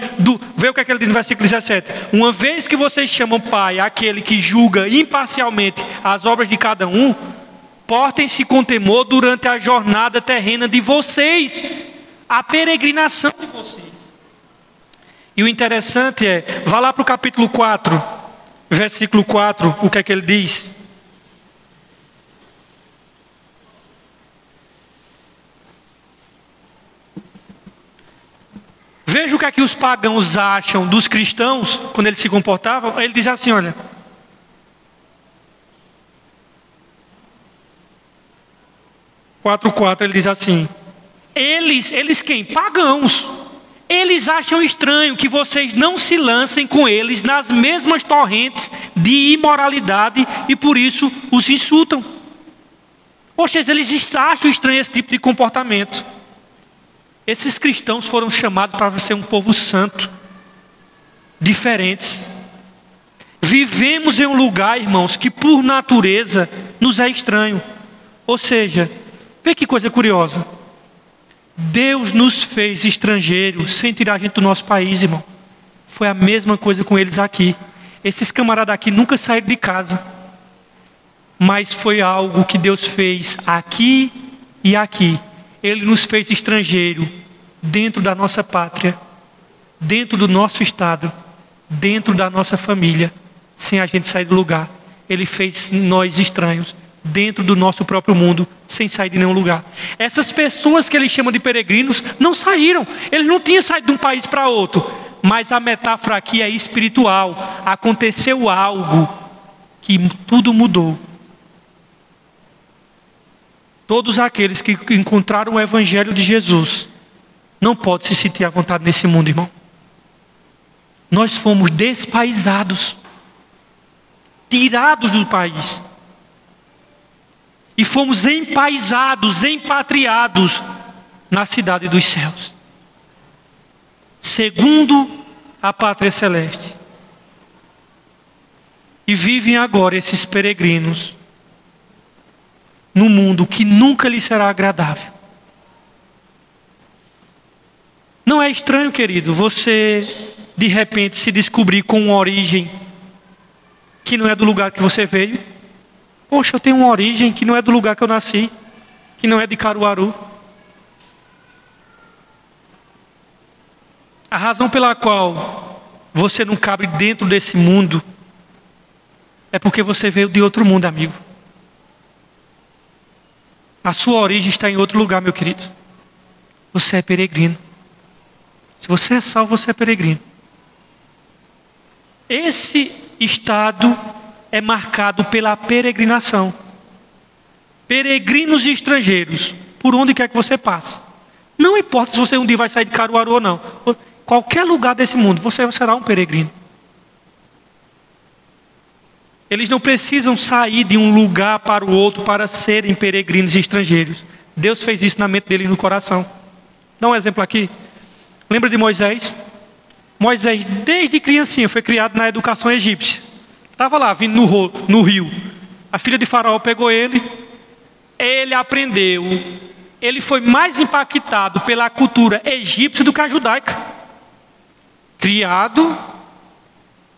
vê o que é que ele diz no versículo 17. Uma vez que vocês chamam Pai aquele que julga imparcialmente as obras de cada um, portem-se com temor durante a jornada terrena de vocês, a peregrinação de vocês. E o interessante vá lá para o capítulo 4, versículo 4, o que é que ele diz? Veja o que é que os pagãos acham dos cristãos, quando eles se comportavam. Ele diz assim, olha. 4:4, ele diz assim. Eles quem? Pagãos. Eles acham estranho que vocês não se lancem com eles nas mesmas torrentes de imoralidade e por isso os insultam. Ou seja, eles acham estranho esse tipo de comportamento. Esses cristãos foram chamados para ser um povo santo, diferentes. Vivemos em um lugar, irmãos, que por natureza nos é estranho. Ou seja, vê que coisa curiosa. Deus nos fez estrangeiros sem tirar a gente do nosso país, irmão. Foi a mesma coisa com eles aqui. Esses camaradas aqui nunca saíram de casa. Mas foi algo que Deus fez aqui e aqui. Ele nos fez estrangeiro dentro da nossa pátria, dentro do nosso estado, dentro da nossa família, sem a gente sair do lugar. Ele fez nós estranhos dentro do nosso próprio mundo, sem sair de nenhum lugar. Essas pessoas que ele chama de peregrinos não saíram. Eles não tinham saído de um país para outro. Mas a metáfora aqui é espiritual. Aconteceu algo que tudo mudou. Todos aqueles que encontraram o Evangelho de Jesus não podem se sentir à vontade nesse mundo, irmão. Nós fomos despaisados, tirados do país. E fomos empaisados, empatriados na cidade dos céus. Segundo a pátria celeste. E vivem agora esses peregrinos num mundo que nunca lhe será agradável. Não é estranho, querido, você de repente se descobrir com uma origem que não é do lugar que você veio? Poxa, eu tenho uma origem que não é do lugar que eu nasci, que não é de Caruaru. A razão pela qual você não cabe dentro desse mundo é porque você veio de outro mundo, amigo. A sua origem está em outro lugar, meu querido. Você é peregrino. Se você é salvo, você é peregrino. Esse estado é marcado pela peregrinação. Peregrinos e estrangeiros, por onde quer que você passe. Não importa se você um dia vai sair de Caruaru ou não. Qualquer lugar desse mundo, você será um peregrino. Eles não precisam sair de um lugar para o outro para serem peregrinos e estrangeiros. Deus fez isso na mente deles e no coração. Dá um exemplo aqui. Lembra de Moisés? Moisés, desde criancinha, foi criado na educação egípcia. Estava lá, vindo no rio. A filha de Faraó pegou ele. Ele aprendeu. Ele foi mais impactado pela cultura egípcia do que a judaica. Criado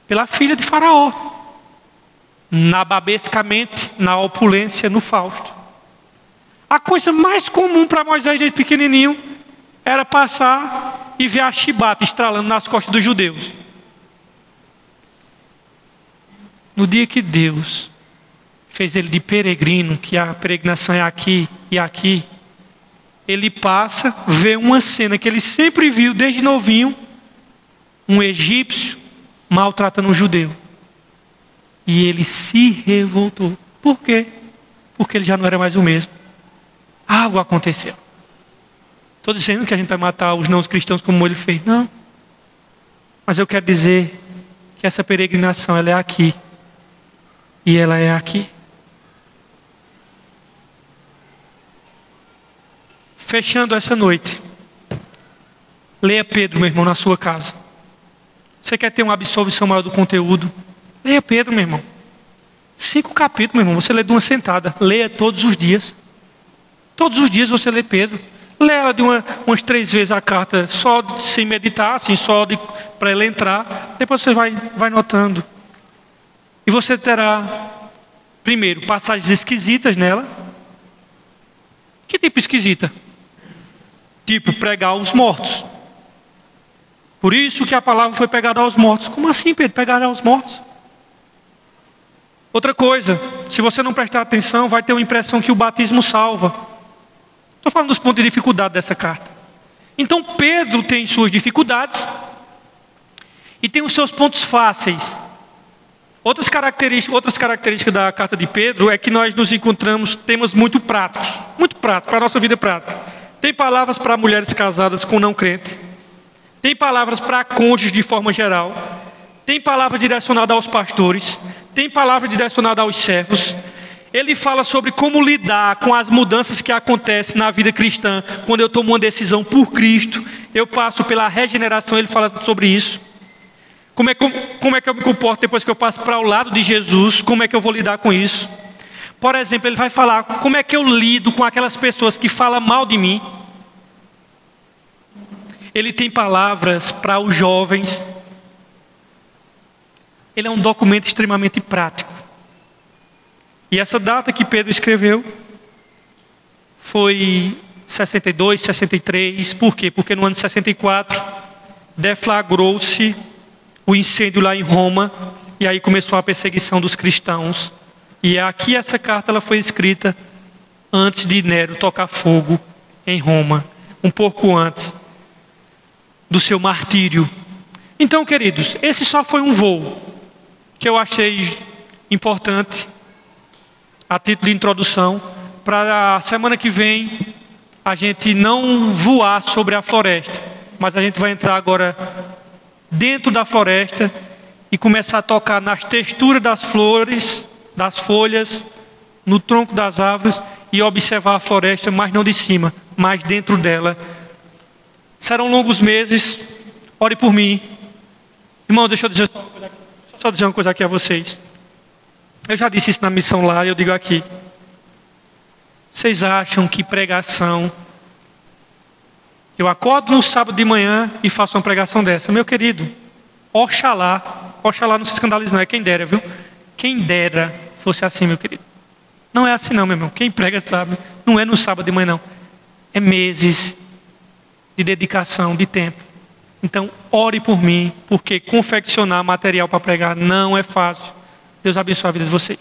pela filha de Faraó. Nababescamente, na opulência, no Fausto. A coisa mais comum para Moisés desde pequenininho era passar e ver a chibata estralando nas costas dos judeus. No dia que Deus fez ele de peregrino, que a peregrinação é aqui e aqui, ele passa, vê uma cena que ele sempre viu desde novinho, um egípcio maltratando um judeu. E ele se revoltou. Por quê? Porque ele já não era mais o mesmo. Algo aconteceu. Estou dizendo que a gente vai matar os não cristãos como ele fez. Não. Mas eu quero dizer que essa peregrinação, ela é aqui. E ela é aqui. Fechando essa noite. Leia Pedro, meu irmão, na sua casa. Você quer ter uma absolvição maior do conteúdo? Leia Pedro, meu irmão. 5 capítulos, meu irmão. Você lê de uma sentada. Leia todos os dias. Todos os dias você lê Pedro. Lê ela de umas 3 vezes a carta, só sem meditar, assim, só para ela entrar. Depois você vai notando. E você terá, primeiro, passagens esquisitas nela. Que tipo esquisita? Tipo, pregar aos mortos. Por isso que a palavra foi pregada aos mortos. Como assim, Pedro? Pegar aos mortos? Outra coisa, se você não prestar atenção, vai ter uma impressão que o batismo salva. Estou falando dos pontos de dificuldade dessa carta. Então Pedro tem suas dificuldades e tem os seus pontos fáceis. Outras características da carta de Pedro é que nós nos encontramos temas muito práticos para a nossa vida prática. Tem palavras para mulheres casadas com não crente. Tem palavras para cônjuges de forma geral. Tem palavra direcionada aos pastores. Tem palavra direcionada aos servos. Ele fala sobre como lidar com as mudanças que acontecem na vida cristã. Quando eu tomo uma decisão por Cristo, eu passo pela regeneração, ele fala sobre isso. Como é que eu me comporto depois que eu passo para o lado de Jesus? Como é que eu vou lidar com isso? Por exemplo, ele vai falar como é que eu lido com aquelas pessoas que falam mal de mim. Ele tem palavras para os jovens. Ele é um documento extremamente prático. E essa data que Pedro escreveu foi 62, 63. Por quê? Porque no ano de 64 deflagrou-se o incêndio lá em Roma. E aí começou a perseguição dos cristãos. E aqui essa carta ela foi escrita antes de Nero tocar fogo em Roma. Um pouco antes do seu martírio. Então, queridos, esse só foi um voo que eu achei importante a título de introdução, para a semana que vem a gente não voar sobre a floresta, mas a gente vai entrar agora dentro da floresta e começar a tocar nas texturas das flores, das folhas, no tronco das árvores e observar a floresta, mas não de cima, mas dentro dela. Serão longos meses, ore por mim. Irmão, deixa eu só dizer uma coisa aqui a vocês. Eu já disse isso na missão lá, eu digo aqui. Vocês acham que pregação... Eu acordo no sábado de manhã e faço uma pregação dessa. Meu querido, Oxalá não se escandalize não, é quem dera, viu? Quem dera fosse assim, meu querido. Não é assim não, meu irmão. Quem prega sabe. Não é no sábado de manhã, não. É meses de dedicação, de tempo. Então, ore por mim, porque confeccionar material para pregar não é fácil. Deus abençoe a vida de vocês.